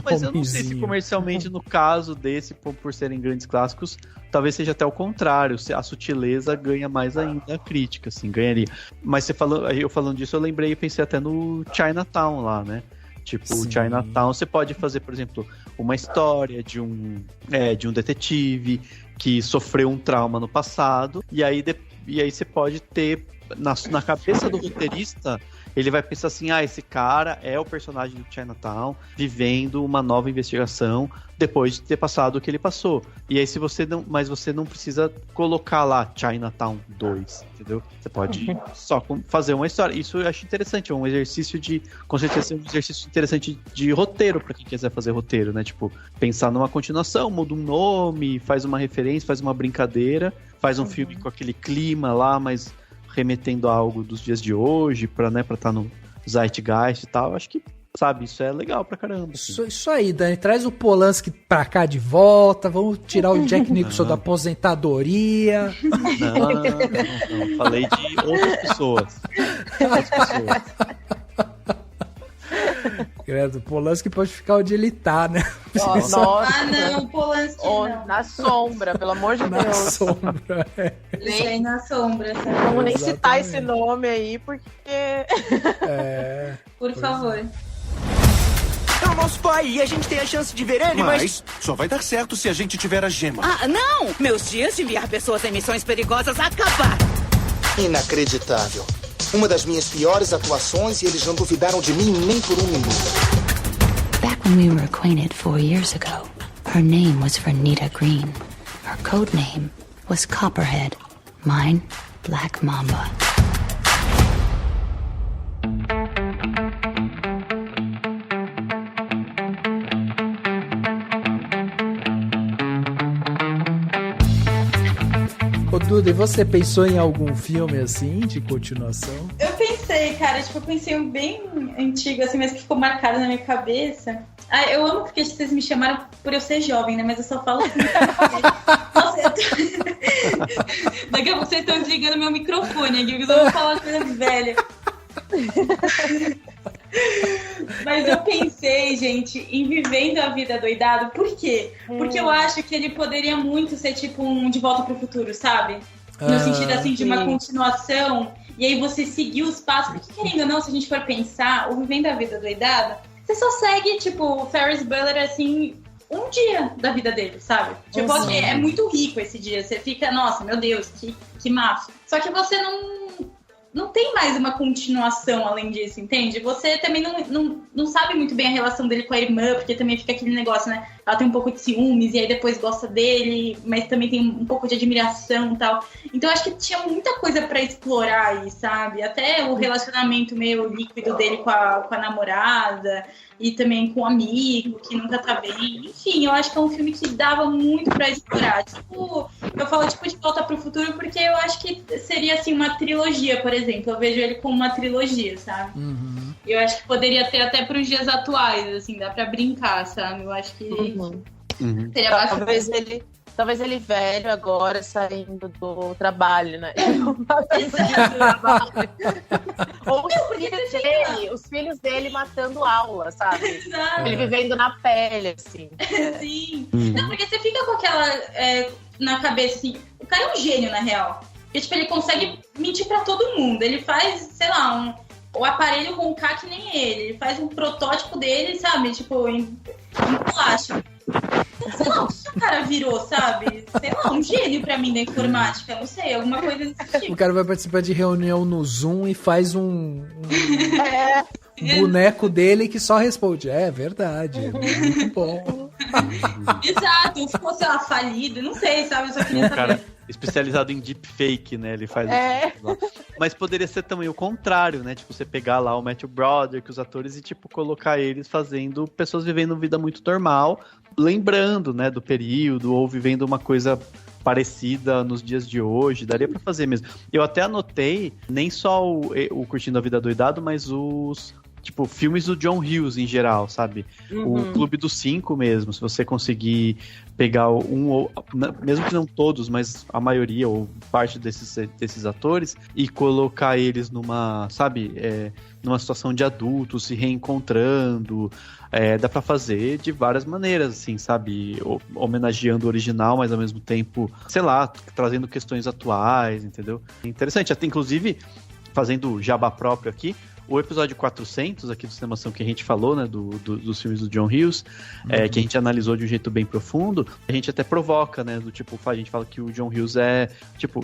mas eu não sei se comercialmente, no caso desse, por serem grandes clássicos, talvez seja até o contrário, a sutileza ganha mais ainda a crítica, assim, ganharia. Mas eu falando disso, eu lembrei e pensei até no Chinatown lá, né? Tipo, o Chinatown, você pode fazer, por exemplo, uma história de um detetive que sofreu um trauma no passado, e aí você pode ter, na cabeça do roteirista, ele vai pensar assim, esse cara é o personagem do Chinatown vivendo uma nova investigação depois de ter passado o que ele passou. E aí mas você não precisa colocar lá Chinatown 2, entendeu? Você pode só fazer uma história. Isso eu acho interessante, é um exercício com certeza, um exercício interessante de roteiro, pra quem quiser fazer roteiro, né? Tipo, pensar numa continuação, muda um nome, faz uma referência, faz uma brincadeira, faz um filme com aquele clima lá, mas remetendo a algo dos dias de hoje, pra estar no Zeitgeist e tal. Acho que, sabe, isso é legal pra caramba. Assim. Isso aí, Dani. Traz o Polanski pra cá de volta, vamos tirar o Jack Nicholson da aposentadoria. Não. Falei de outras pessoas. O Polanski pode ficar onde ele tá, né? Nossa. Não, o Polanski não. Na sombra, pelo amor de Deus. Na sombra, Nem na sombra, sabe? Vamos nem citar esse nome aí, porque... Por favor. É o nosso pai e a gente tem a chance de ver ele, mas só vai dar certo se a gente tiver a gema. Ah, não! Meus dias de enviar pessoas em missões perigosas acabaram. Inacreditável. Uma das minhas piores atuações e eles não duvidaram de mim nem por um minuto. Back when we were acquainted 4 years ago, her name was Vernita Green. Her code name was Copperhead. Mine, Black Mamba. Ô Duda, e você pensou em algum filme assim, de continuação? Eu pensei, cara, eu pensei um bem antigo, assim, mas que ficou marcado na minha cabeça. Ah, eu amo porque vocês me chamaram por eu ser jovem, né? Mas eu só falo assim. Nossa, daqui a pouco vocês estão desligando meu microfone aqui, porque eu vou falar coisa velha. Mas eu pensei, gente, em Vivendo a Vida Doidado. Por quê? Porque eu acho que ele poderia muito ser tipo um De Volta pro Futuro, sabe? No sentido assim de uma continuação. E aí você seguir os passos. Porque querendo ou não, se a gente for pensar, o Vivendo a Vida Doidado, você só segue, tipo, o Ferris Bueller assim, um dia da vida dele, sabe? Tipo, é muito rico esse dia. Você fica, nossa, meu Deus, que massa. Só que você não tem mais uma continuação além disso, entende? Você também não sabe muito bem a relação dele com a irmã, porque também fica aquele negócio, né? Ela tem um pouco de ciúmes e aí depois gosta dele, mas também tem um pouco de admiração e tal. Então acho que tinha muita coisa pra explorar aí, sabe? Até o relacionamento meio líquido dele com a namorada e também com o amigo, que nunca tá bem. Enfim, eu acho que é um filme que dava muito pra explorar. Tipo, eu falo tipo De Volta pro Futuro porque eu acho que seria assim uma trilogia, por exemplo. Eu vejo ele como uma trilogia, sabe? Uhum. Eu acho que poderia ter até pros dias atuais, assim, dá pra brincar, sabe? Eu acho que seria bastante. Talvez ele velho agora, saindo do trabalho, né? Ou os filhos dele matando aula, sabe? Exato. Ele vivendo na pele, assim. Sim. Não, porque você fica com aquela na cabeça, assim, o cara é um gênio, na real. Porque, tipo, ele consegue mentir pra todo mundo. Ele faz, sei lá, o aparelho roncar que nem ele faz um protótipo dele, sabe? Tipo, em plástico. Sei lá, o que o cara virou, sabe? Sei lá, um gênio pra mim da informática, não sei, alguma coisa desse tipo. O cara vai participar de reunião no Zoom e faz um boneco dele que só responde. É verdade, é muito bom. Exato, ficou, sei lá, falido, não sei, sabe? Eu só queria saber. Cara especializado em deepfake, né? Ele faz isso lá. Mas poderia ser também o contrário, né? Tipo, você pegar lá o Matthew Broderick, os atores, e tipo, colocar eles fazendo pessoas vivendo vida muito normal, lembrando, né, do período, ou vivendo uma coisa parecida nos dias de hoje. Daria pra fazer mesmo. Eu até anotei, nem só o Curtindo a Vida Doidado, mas os... tipo, filmes do John Hughes em geral, sabe? O Clube dos Cinco mesmo, se você conseguir pegar mesmo que não todos, mas a maioria ou parte desses atores e colocar eles numa, sabe, numa situação de adultos, se reencontrando, dá pra fazer de várias maneiras, assim, sabe? Homenageando o original, mas ao mesmo tempo, sei lá, trazendo questões atuais, entendeu? Interessante, até inclusive, fazendo jabá próprio aqui, o episódio 400 aqui do Cinemação que a gente falou, né, dos filmes do John Hughes, que a gente analisou de um jeito bem profundo, a gente até provoca, né, do tipo, a gente fala que o John Hughes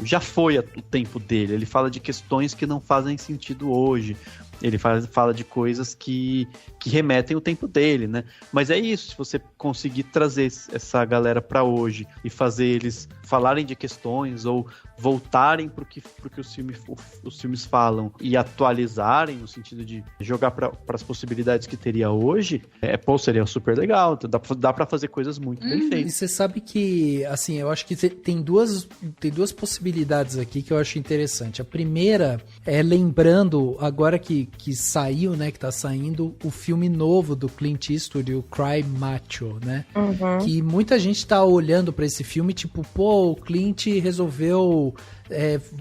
já foi o tempo dele, ele fala de questões que não fazem sentido hoje, ele fala de coisas que remetem o tempo dele, né? Mas é isso, se você conseguir trazer essa galera pra hoje e fazer eles falarem de questões ou voltarem pro que os filmes falam e atualizarem no sentido de jogar para as possibilidades que teria hoje, seria super legal. Dá pra fazer coisas muito bem feitas. E você sabe que, assim, eu acho que tem duas possibilidades aqui que eu acho interessante. A primeira é lembrando, agora que saiu, né, que tá saindo o filme novo do Clint Eastwood, o Cry Macho, né? Que muita gente tá olhando pra esse filme, tipo, pô, o Clint resolveu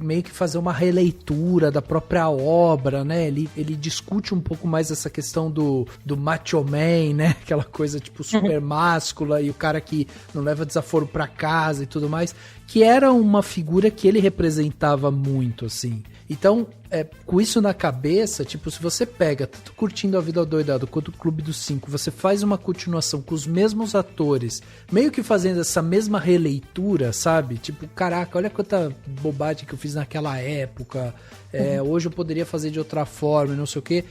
meio que fazer uma releitura da própria obra, né? Ele discute um pouco mais essa questão do macho man, né? Aquela coisa tipo super máscula e o cara que não leva desaforo pra casa e tudo mais, que era uma figura que ele representava muito, assim. Então, com isso na cabeça, tipo, se você pega, tanto Curtindo a Vida Adoidado quanto o Clube dos 5, você faz uma continuação com os mesmos atores, meio que fazendo essa mesma releitura, sabe? Tipo, caraca, olha quanta bobagem que eu fiz naquela época, hoje eu poderia fazer de outra forma, não sei o quê.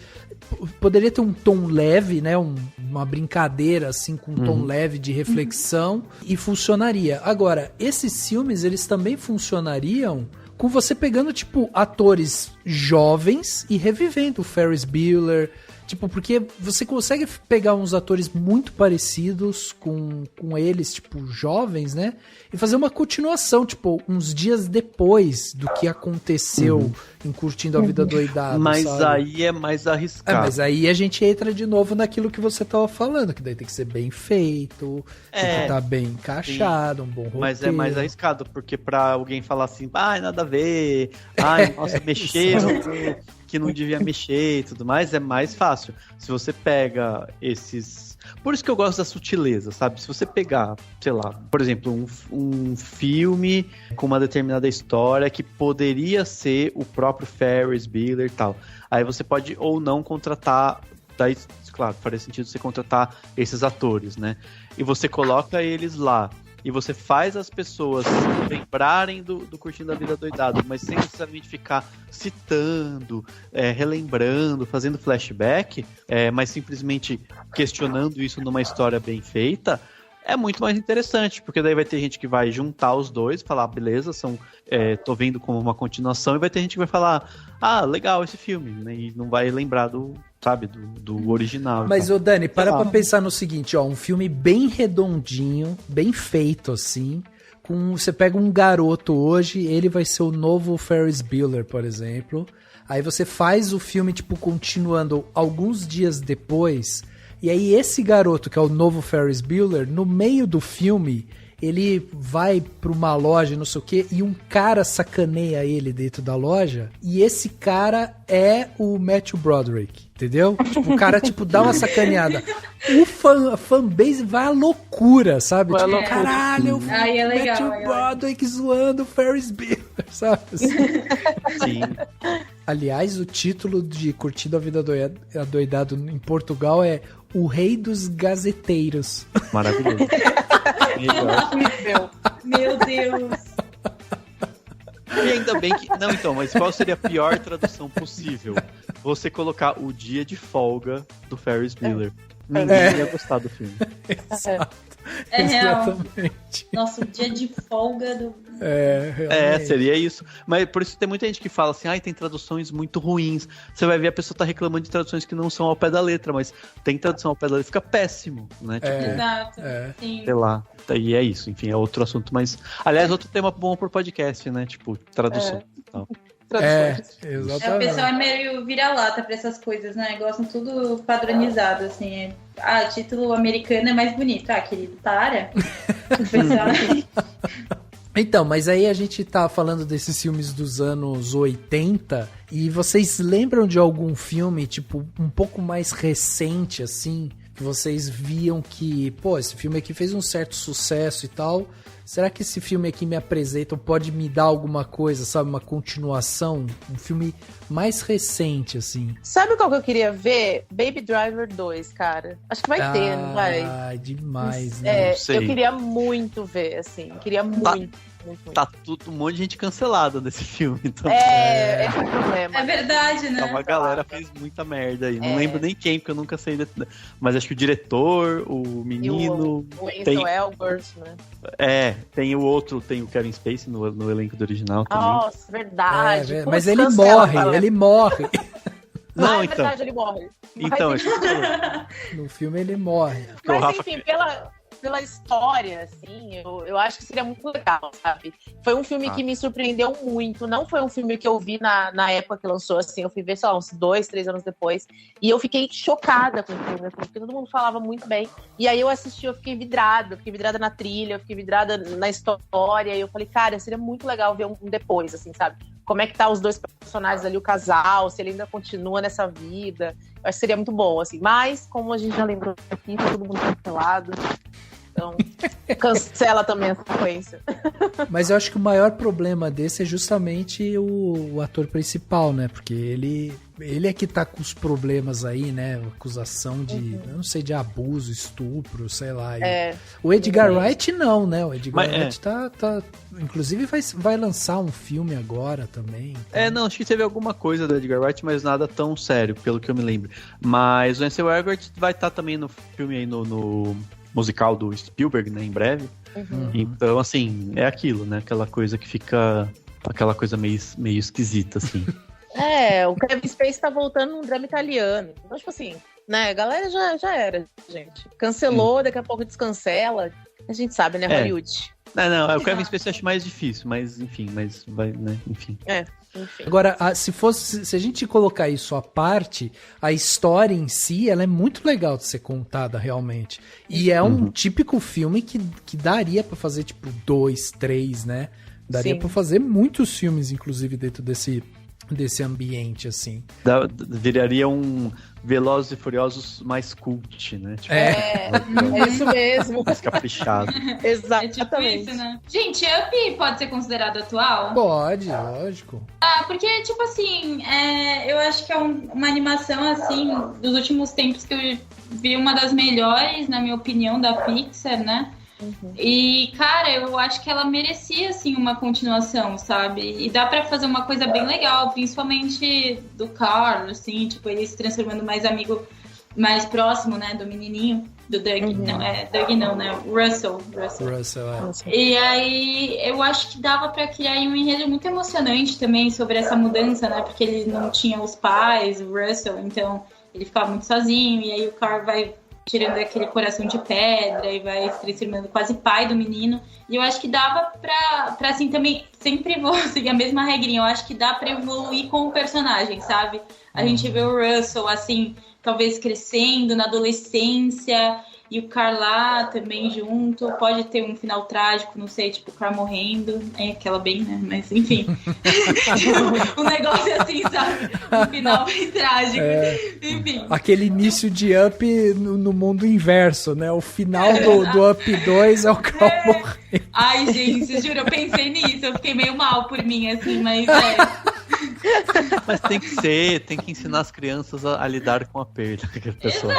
Poderia ter um tom leve, né? Uma brincadeira, assim, com um tom leve de reflexão e funcionaria. Agora, esses filmes, eles também funcionariam com você pegando, tipo, atores jovens e revivendo o Ferris Bueller, tipo, porque você consegue pegar uns atores muito parecidos com eles, tipo, jovens, né? E fazer uma continuação, tipo, uns dias depois do que aconteceu em Curtindo a Vida Adoidado, mas sabe? Aí é mais arriscado. Mas aí a gente entra de novo naquilo que você tava falando, que daí tem que ser bem feito, tem que estar bem encaixado, um bom roteiro. Mas é mais arriscado, porque pra alguém falar assim, nada a ver, nossa, mexeram que não devia mexer e tudo mais, é mais fácil. Se você pega esses... Por isso que eu gosto da sutileza, sabe? Se você pegar, sei lá, por exemplo, um filme com uma determinada história que poderia ser o próprio Ferris Bueller e tal, aí você pode ou não contratar, daí, claro, faria sentido você contratar esses atores, né? E você coloca eles lá, e você faz as pessoas lembrarem do Curtindo a Vida Adoidado, mas sem necessariamente ficar citando, relembrando, fazendo flashback, mas simplesmente questionando isso numa história bem feita, é muito mais interessante, porque daí vai ter gente que vai juntar os dois, falar, beleza, tô vendo como uma continuação, e vai ter gente que vai falar, legal esse filme, né? E não vai lembrar do original. Mas, ô Dani, pra pensar no seguinte, um filme bem redondinho, bem feito, assim, você pega um garoto hoje, ele vai ser o novo Ferris Bueller, por exemplo, aí você faz o filme, tipo, continuando alguns dias depois, e aí esse garoto, que é o novo Ferris Bueller, no meio do filme, ele vai pra uma loja, não sei o quê, e um cara sacaneia ele dentro da loja, e esse cara é o Matthew Broderick, entendeu? Tipo, o cara, tipo, dá uma sacaneada. A fanbase vai à loucura, sabe? Vai tipo, loucura. Caralho, o é legal, Matthew Broderick zoando o Ferris Bueller, sabe? Sim. Aliás, o título de Curtindo a Vida Adoidado em Portugal é O Rei dos Gazeteiros. Maravilhoso. Meu Deus. E ainda bem que... Não, então, mas qual seria a pior tradução possível? Você colocar o dia de folga do Ferris Bueller. Ninguém ia gostar do filme. Exato. Exatamente. Nossa, o dia de folga do... seria isso. Mas por isso tem muita gente que fala assim, tem traduções muito ruins. Você vai ver a pessoa tá reclamando de traduções que não são ao pé da letra, mas tem tradução ao pé da letra, fica péssimo, né? Exato. Sim. Sei lá. E é isso, enfim, é outro assunto, mas... Aliás, outro tema bom pro podcast, né? Tipo, tradução e tal. Exatamente. O pessoal é meio vira-lata pra essas coisas, né? Gostam tudo padronizado, assim. Título americano é mais bonito. Querido, para. O pessoal... Então, mas aí a gente tá falando desses filmes dos anos 80 e vocês lembram de algum filme, tipo, um pouco mais recente, assim, que vocês viam que, esse filme aqui fez um certo sucesso e tal, será que esse filme aqui me apresenta, pode me dar alguma coisa, sabe, uma continuação, um filme mais recente, assim? Sabe qual que eu queria ver? Baby Driver 2, cara. Acho que vai ter, não vai? Demais, né? Eu queria muito ver, assim, muito. Tá um monte de gente cancelada nesse filme. Então. É o problema. É verdade, né? Uma galera fez muita merda aí. Não lembro nem quem, porque eu nunca sei. Mas acho que o diretor, o menino. O Ansel Elgort, né? Tem o outro, tem o Kevin Spacey no elenco do original também. Nossa, verdade. Mas ele morre. Não, é então. verdade, ele morre. Então, no filme ele morre. Mas enfim, pela história, assim, eu acho que seria muito legal, sabe? Foi um filme que me surpreendeu muito. Não foi um filme que eu vi na época que lançou, assim. Eu fui ver, sei lá, uns 2, 3 anos depois. E eu fiquei chocada com o filme, porque todo mundo falava muito bem. E aí eu assisti, eu fiquei vidrada na trilha, eu fiquei vidrada na história. E eu falei, cara, seria muito legal ver um depois, assim, sabe? Como é que tá os dois personagens ali, o casal, se ele ainda continua nessa vida. Eu acho que seria muito bom, assim. Mas, como a gente já lembrou aqui, tá todo mundo cancelado. Então, cancela também a sequência. Mas eu acho que o maior problema desse é justamente o ator principal, né? Porque ele é que tá com os problemas aí, né? Acusação de, eu não sei, de abuso, estupro, sei lá. O Edgar Wright não, né? O Edgar Wright tá... Inclusive vai lançar um filme agora também. Então... não, acho que teve alguma coisa do Edgar Wright, mas nada tão sério, pelo que eu me lembro. Mas o Ansel Elgort vai estar também no filme aí, no musical do Spielberg, né, em breve. Então, assim, é aquilo, né? Aquela coisa que fica... Aquela coisa meio esquisita, assim. O Kevin Spacey tá voltando num drama italiano. Então, tipo assim, né? A galera já era, gente. Cancelou, daqui a pouco descancela. A gente sabe, né? Hollywood. Não, o Kevin Spacey eu acho mais difícil, mas enfim, vai, né? Enfim. Enfim. Agora, se a gente colocar isso à parte, a história em si, ela é muito legal de ser contada realmente. E é um típico filme que daria pra fazer, tipo, 2, 3, né? Daria pra fazer muitos filmes, inclusive, dentro desse ambiente, assim. Viraria um Velozes e Furiosos mais cult, né? Tipo, é isso mesmo. Mais caprichado. Exatamente. É tipo isso, né? Gente, Up pode ser considerado atual? Pode, lógico. Porque, tipo assim, eu acho que é uma animação, assim, dos últimos tempos que eu vi, uma das melhores, na minha opinião, da Pixar, né? E, cara, eu acho que ela merecia, assim, uma continuação, sabe? E dá pra fazer uma coisa bem legal, principalmente do Carl, assim, tipo, ele se transformando mais amigo, mais próximo, né, do menininho, do Doug, Doug não, né, Russell, E aí, eu acho que dava pra criar aí um enredo muito emocionante também sobre essa mudança, né, porque ele não tinha os pais, o Russell, então ele ficava muito sozinho, e aí o Carl vai tirando aquele coração de pedra e vai se transformando quase pai do menino. E eu acho que dava pra assim, também, sempre vou seguir a mesma regrinha, eu acho que dá pra evoluir com o personagem, sabe? A gente vê o Russell, assim, talvez crescendo na adolescência, e o Carl lá também junto, pode ter um final trágico, não sei, tipo, o Carl morrendo, aquela bem, né, mas enfim. Um negócio assim, sabe? Um final bem trágico, enfim. Aquele início de Up no mundo inverso, né? O final do Up 2 é o Carl morrendo. Ai, gente, juro, eu pensei nisso, eu fiquei meio mal por mim, assim, mas Mas tem que ensinar as crianças a lidar com a perda que a pessoa.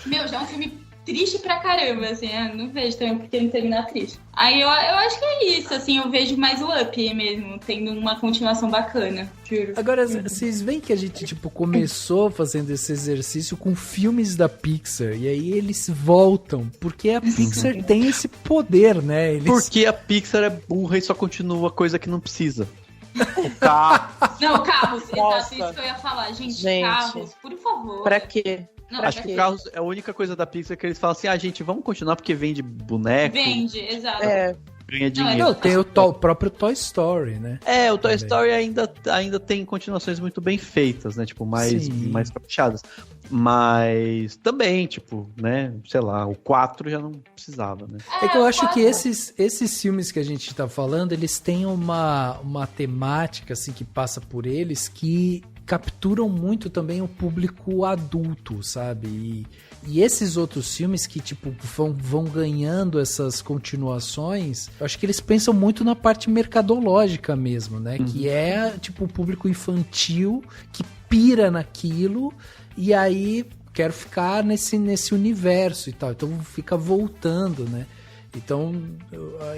Meu, já é um filme triste pra caramba, assim, não vejo também porque ele terminar triste. Aí eu acho que é isso, assim, eu vejo mais o Up mesmo, tendo uma continuação bacana, juro. Agora, vocês veem que a gente, tipo, começou fazendo esse exercício com filmes da Pixar, e aí eles voltam, porque a Pixar tem esse poder, né? Porque a Pixar é burra e só continua coisa que não precisa. O carro. Não, carros, exato, isso que eu ia falar. Gente, carros, por favor. Pra quê? Não, acho que carros é a única coisa da Pixar que eles falam assim, gente, vamos continuar porque vende boneco. Vende, exato. Ganha dinheiro. Não, tem o próprio Toy Story, né? O Toy Story ainda tem continuações muito bem feitas, né? Tipo, mais caprichadas. Mas também, tipo, né? Sei lá, o 4 já não precisava, né? É que eu acho que esses filmes que a gente tá falando, eles têm uma temática, assim, que passa por eles que capturam muito também o público adulto, sabe? E esses outros filmes que, tipo, vão ganhando essas continuações, eu acho que eles pensam muito na parte mercadológica mesmo, né? Que é, tipo, o público infantil que pira naquilo e aí quero ficar nesse universo e tal. Então fica voltando, né? Então,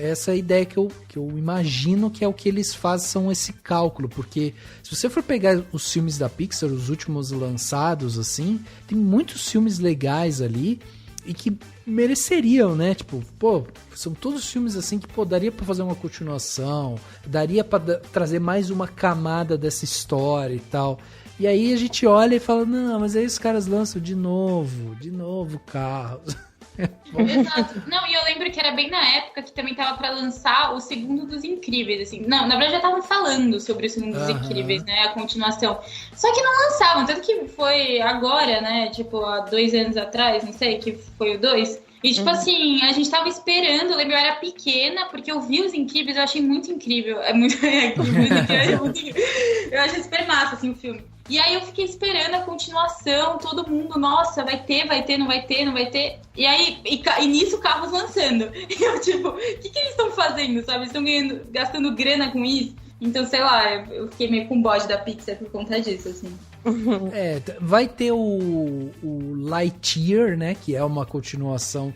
essa é a ideia que eu imagino que é o que eles façam esse cálculo, porque se você for pegar os filmes da Pixar, os últimos lançados, assim, tem muitos filmes legais ali e que mereceriam, né? Tipo, pô, são todos filmes assim que, pô, daria pra fazer uma continuação, daria pra trazer mais uma camada dessa história e tal. E aí a gente olha e fala, não, mas aí os caras lançam de novo Carros. Exato. Não, e eu lembro que era bem na época que também tava pra lançar o Segundo dos Incríveis, assim. Não, na verdade já estavam falando sobre o Segundo dos Incríveis, né? A continuação. Só que não lançavam, tanto que foi agora, né? Tipo, há 2 anos atrás, não sei, que foi o 2. E, tipo assim, a gente tava esperando, eu lembro, eu era pequena, porque eu vi Os Incríveis, eu achei muito incrível. Eu achei super massa, assim, o filme. E aí eu fiquei esperando a continuação, todo mundo, nossa, vai ter, não vai ter. E aí, e nisso, carros lançando. E eu, tipo, o que eles estão fazendo, sabe? Eles estão gastando grana com isso. Então, sei lá, eu fiquei meio com bode da Pixar por conta disso, assim. Vai ter o Lightyear, né? Que é uma continuação.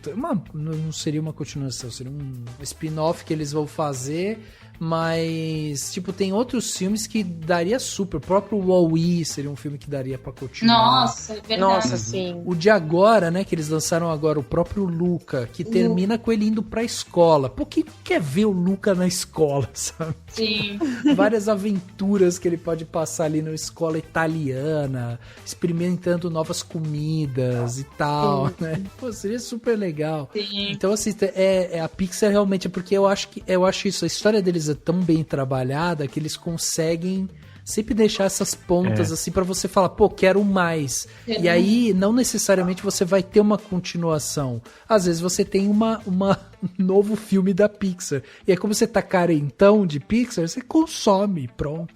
Não seria uma continuação, seria um spin-off que eles vão fazer. Mas, tipo, tem outros filmes que daria super. O próprio Wall-E seria um filme que daria pra continuar. Nossa, é verdade. Nossa, sim. O de agora, né, que eles lançaram agora, o próprio Luca, que termina com ele indo pra escola. Pô, quem quer ver o Luca na escola, sabe? Sim. Várias aventuras que ele pode passar ali na escola italiana, experimentando novas comidas e tal, né? Pô, seria super legal. Sim. Então, assim, a Pixar realmente, porque eu acho isso, a história deles é tão bem trabalhada que eles conseguem sempre deixar essas pontas assim pra você falar, pô, quero mais. E aí, não necessariamente você vai ter uma continuação. Às vezes você tem uma novo filme da Pixar. E aí, como você tá carentão de Pixar, você consome, pronto.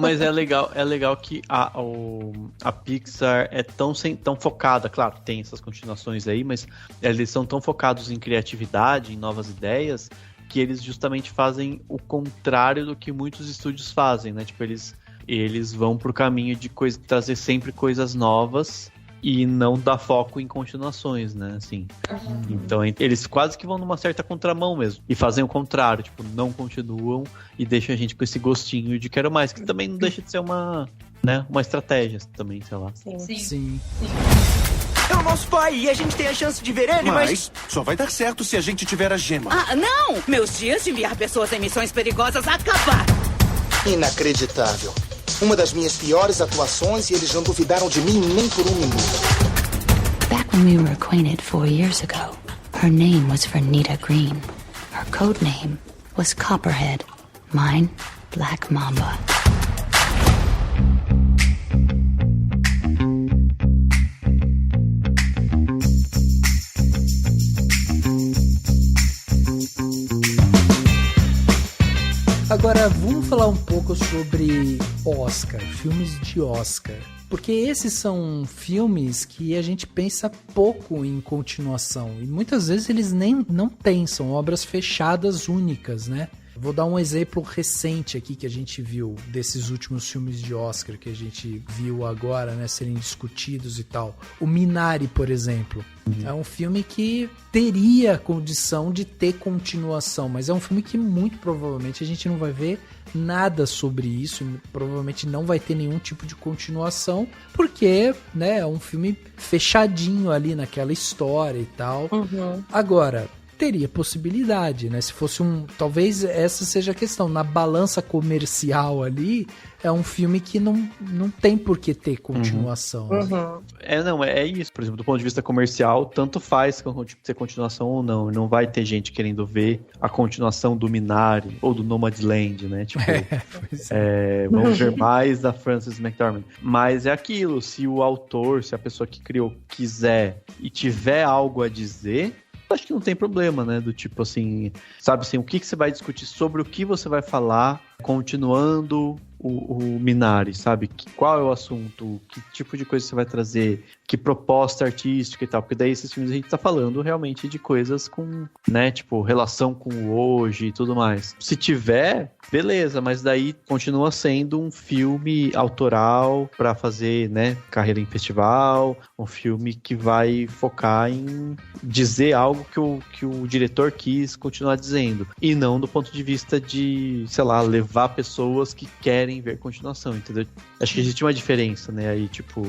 Mas é legal que a Pixar é tão focada, claro, tem essas continuações aí, mas eles são tão focados em criatividade, em novas ideias, que eles justamente fazem o contrário do que muitos estúdios fazem, né? Tipo, eles vão pro caminho de trazer sempre coisas novas e não dar foco em continuações, né? Assim. Então, eles quase que vão numa certa contramão mesmo. E fazem o contrário, tipo, não continuam e deixam a gente com esse gostinho de quero mais, que também não deixa de ser uma estratégia também, sei lá. Sim. É o nosso pai e a gente tem a chance de ver ele, mas só vai dar certo se a gente tiver a gema. Ah, não! Meus dias de enviar pessoas em missões perigosas acabaram! Inacreditável. Uma das minhas piores atuações e eles não duvidaram de mim nem por um minuto. Back when we were acquainted 4 years ago, her name was Vernita Green. Her code name was Copperhead. Mine, Black Mamba. Agora, vamos falar um pouco sobre Oscar, filmes de Oscar. Porque esses são filmes que a gente pensa pouco em continuação. E muitas vezes eles não têm, são obras fechadas únicas, né? Vou dar um exemplo recente aqui que a gente viu desses últimos filmes de Oscar que a gente viu agora, né, serem discutidos e tal. O Minari, por exemplo, é um filme que teria condição de ter continuação, mas é um filme que muito provavelmente a gente não vai ver nada sobre isso, provavelmente não vai ter nenhum tipo de continuação, porque, né, é um filme fechadinho ali naquela história e tal. Agora, teria possibilidade, né? Se fosse talvez essa seja a questão. Na balança comercial ali, é um filme que não tem por que ter continuação. Né? É isso. Por exemplo, do ponto de vista comercial, tanto faz ter continuação ou não. Não vai ter gente querendo ver a continuação do Minari ou do Nomadland, né? Tipo, vamos ver mais da Frances McDormand. Mas é aquilo, se o autor, se a pessoa que criou quiser e tiver algo a dizer, acho que não tem problema, né? Do tipo assim, sabe assim, o que você vai discutir, sobre o que você vai falar, continuando o Minari, sabe? Qual é o assunto, que tipo de coisa você vai trazer, que proposta artística e tal, porque daí esses filmes a gente tá falando realmente de coisas com, né, tipo, relação com o hoje e tudo mais. Se tiver, beleza, mas daí continua sendo um filme autoral pra fazer, né, carreira em festival, um filme que vai focar em dizer algo que o diretor quis continuar dizendo, e não do ponto de vista de, sei lá, levar pessoas que querem ver continuação, entendeu? Acho que existe uma diferença, né, aí, tipo,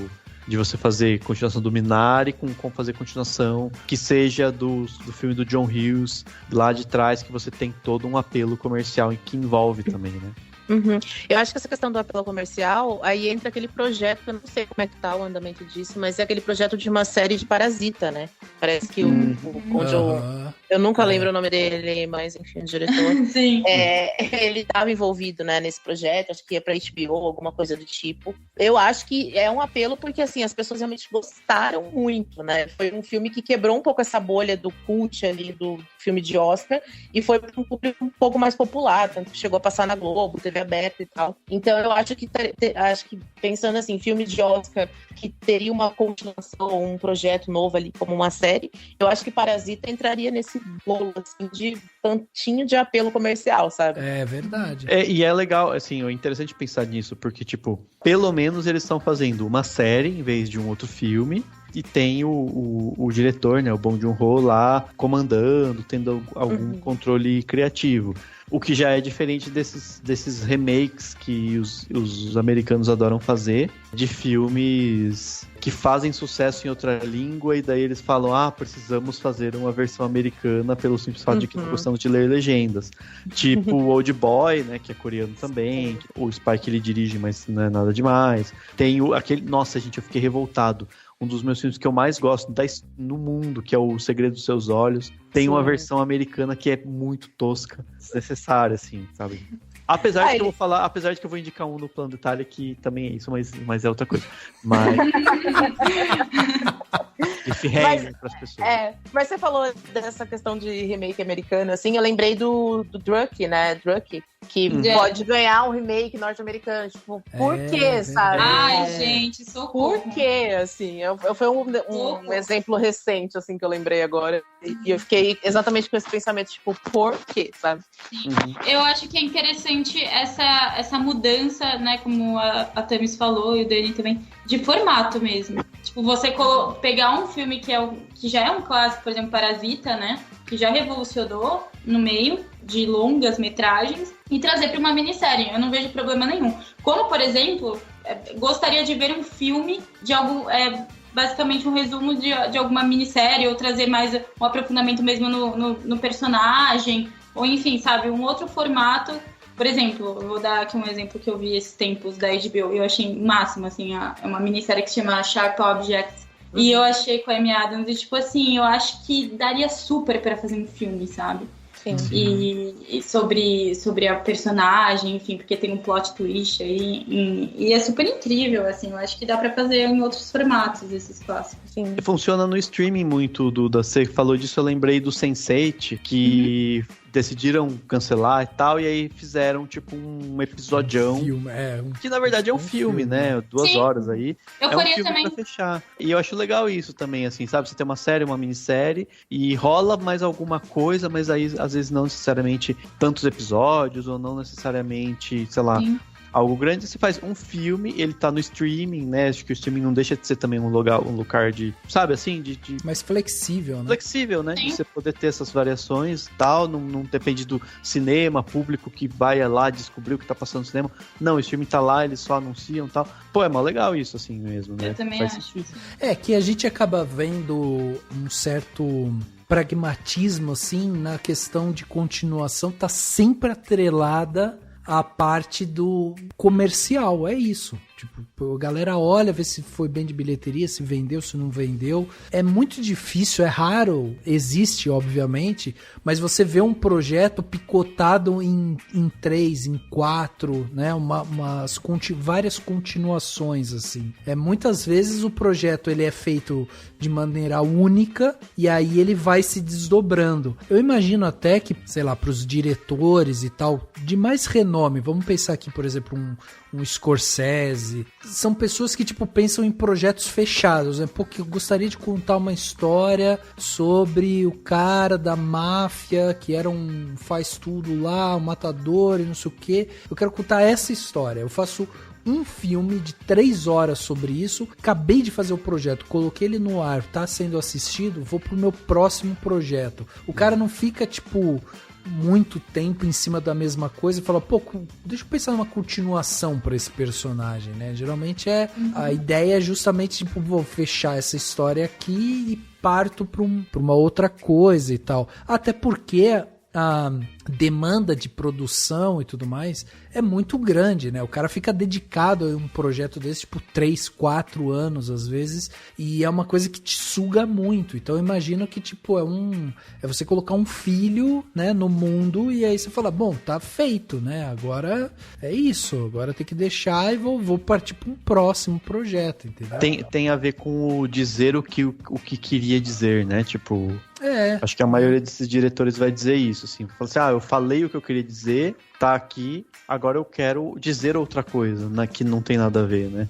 de você fazer continuação do Minari com fazer continuação que seja do filme do John Hughes lá de trás, que você tem todo um apelo comercial que envolve também, né? Uhum. Eu acho que essa questão do apelo comercial, aí entra aquele projeto, eu não sei como é que tá o andamento disso, mas é aquele projeto de uma série de Parasita, né? Parece que eu nunca lembro o nome dele, mas enfim, o diretor. Sim. Ele estava envolvido, né, nesse projeto, acho que ia pra HBO, alguma coisa do tipo. Eu acho que é um apelo porque, assim, as pessoas realmente gostaram muito, né? Foi um filme que quebrou um pouco essa bolha do cult ali, do filme de Oscar, e foi para um público um pouco mais popular, tanto que chegou a passar na Globo, TV aberta e tal. Então eu acho que pensando assim, filme de Oscar que teria uma continuação, um projeto novo ali como uma série, eu acho que Parasita entraria nesse bolo assim, de tantinho de apelo comercial, sabe? É verdade. E é legal, assim, é interessante pensar nisso, porque, tipo, pelo menos eles estão fazendo uma série em vez de um outro filme. E tem o diretor, né, o Bong Joon-ho lá comandando, tendo algum controle criativo. O que já é diferente desses remakes que os americanos adoram fazer, de filmes que fazem sucesso em outra língua, e daí eles falam, precisamos fazer uma versão americana pelo simples fato de que não gostamos de ler legendas. Tipo o Old Boy, né, que é coreano também, o Spike ele dirige, mas não é nada demais. Tem aquele... Nossa, gente, eu fiquei revoltado. Um dos meus filmes que eu mais gosto no mundo, que é O Segredo dos Seus Olhos, tem uma versão americana que é muito tosca, desnecessária, assim, sabe? Apesar de que eu vou falar, apesar de que eu vou indicar um no Plano Detalhe que também é isso, mas é outra coisa. Mas esse para as pessoas. Mas você falou dessa questão de remake americano, assim, eu lembrei do Druck, né? Druck, que pode ganhar um remake norte-americano. Tipo, por quê, sabe? Ai, gente, socorro. Por quê, assim? Foi um exemplo recente, assim, que eu lembrei agora. E eu fiquei exatamente com esse pensamento, tipo, por quê, sabe? Eu acho que é interessante essa mudança, né, como a Thames falou e o Dani também, de formato mesmo. Tipo, você pegar um filme que já é um clássico, por exemplo, Parasita, né, que já revolucionou no meio de longas metragens, e trazer para uma minissérie. Eu não vejo problema nenhum. Como, por exemplo, gostaria de ver um filme de algo... basicamente um resumo de alguma minissérie, ou trazer mais um aprofundamento mesmo no personagem, ou enfim, sabe, um outro formato. Por exemplo, eu vou dar aqui um exemplo que eu vi esses tempos da HBO, eu achei máximo, assim, é uma minissérie que se chama Sharp Objects, e eu achei com a Amy Adams, e tipo assim, eu acho que daria super pra fazer um filme, sabe? Sim. E sobre a personagem, enfim, porque tem um plot twist aí, e é super incrível, assim, eu acho que dá pra fazer em outros formatos esses clássicos. Sim. Funciona no streaming muito, Duda. Você falou disso, eu lembrei do Sense8, que decidiram cancelar e tal, e aí fizeram tipo um episodião, que na verdade é um filme, né? 2 horas aí. Eu é um filme também. Pra fechar. E eu acho legal isso também, assim, sabe? Você tem uma série, uma minissérie, e rola mais alguma coisa, mas aí às vezes não necessariamente tantos episódios, ou não necessariamente, sei lá... Sim. Algo grande, você faz um filme, ele tá no streaming, né? Acho que o streaming não deixa de ser também um lugar de, sabe assim? De... Mais flexível, né? Flexível, né? Sim. De você poder ter essas variações e tal, não depende do cinema, público que vai lá descobrir o que tá passando no cinema. Não, o streaming tá lá, eles só anunciam e tal. Pô, é mó legal isso, assim mesmo, né? Eu também faz acho. Sentido. Que a gente acaba vendo um certo pragmatismo, assim, na questão de continuação, tá sempre atrelada a parte do comercial, é isso. Tipo, a galera olha, vê se foi bem de bilheteria, se vendeu, se não vendeu. É muito difícil, é raro, existe, obviamente, mas você vê um projeto picotado em 3, em 4, né? Várias continuações, assim. Muitas vezes o projeto ele é feito de maneira única e aí ele vai se desdobrando. Eu imagino até que, sei lá, para os diretores e tal, de mais renome, vamos pensar aqui, por exemplo, um Scorsese, são pessoas que, tipo, pensam em projetos fechados, né? Porque eu gostaria de contar uma história sobre o cara da máfia, que era faz tudo lá, um matador e não sei o quê. Eu quero contar essa história. Eu faço um filme de 3 horas sobre isso, acabei de fazer o projeto, coloquei ele no ar, tá sendo assistido, vou pro meu próximo projeto. O cara não fica, tipo... muito tempo em cima da mesma coisa e fala, pô, deixa eu pensar numa continuação pra esse personagem, né? Geralmente a ideia é justamente, tipo, vou fechar essa história aqui e parto pra uma outra coisa e tal. Até porque a demanda de produção e tudo mais é muito grande, né? O cara fica dedicado a um projeto desse, tipo, 3, 4 anos, às vezes, e é uma coisa que te suga muito. Então, eu imagino que, tipo, é você colocar um filho, né, no mundo, e aí você fala, bom, tá feito, né? Agora é isso, agora tem que deixar e vou partir para um próximo projeto, entendeu? Tem a ver com o dizer o que queria dizer, né? Tipo... Acho que a maioria desses diretores vai dizer isso, assim. Fala assim, eu falei o que eu queria dizer, tá aqui, agora eu quero dizer outra coisa, né, que não tem nada a ver, né?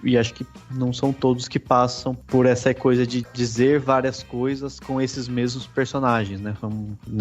E acho que não são todos que passam por essa coisa de dizer várias coisas com esses mesmos personagens, né?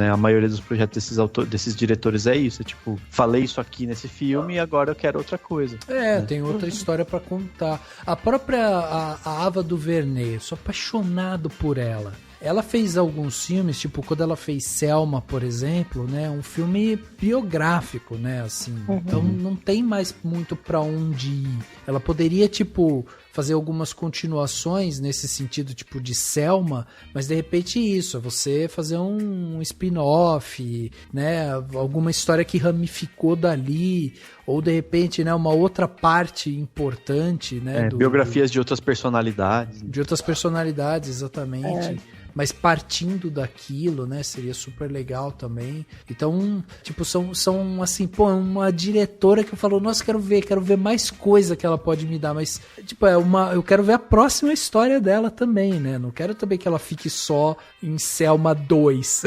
A maioria dos projetos desses diretores é isso, tipo, falei isso aqui nesse filme e agora eu quero outra coisa. Né? Tem outra história pra contar. A própria a Ava DuVernay, eu sou apaixonado por ela. Ela fez alguns filmes, tipo, quando ela fez Selma, por exemplo, né, um filme biográfico, né, assim, então não tem mais muito pra onde ir. Ela poderia, tipo, fazer algumas continuações nesse sentido, tipo, de Selma, mas de repente isso, é você fazer um spin-off, né, alguma história que ramificou dali, ou de repente, né, uma outra parte importante, né, biografias de outras personalidades. De outras personalidades, exatamente. Mas partindo daquilo, né, seria super legal também. Então, tipo, são assim, pô, uma diretora que eu falo, nossa, quero ver mais coisa que ela pode me dar, mas, tipo, eu quero ver a próxima história dela também, né, não quero também que ela fique só em Selma 2.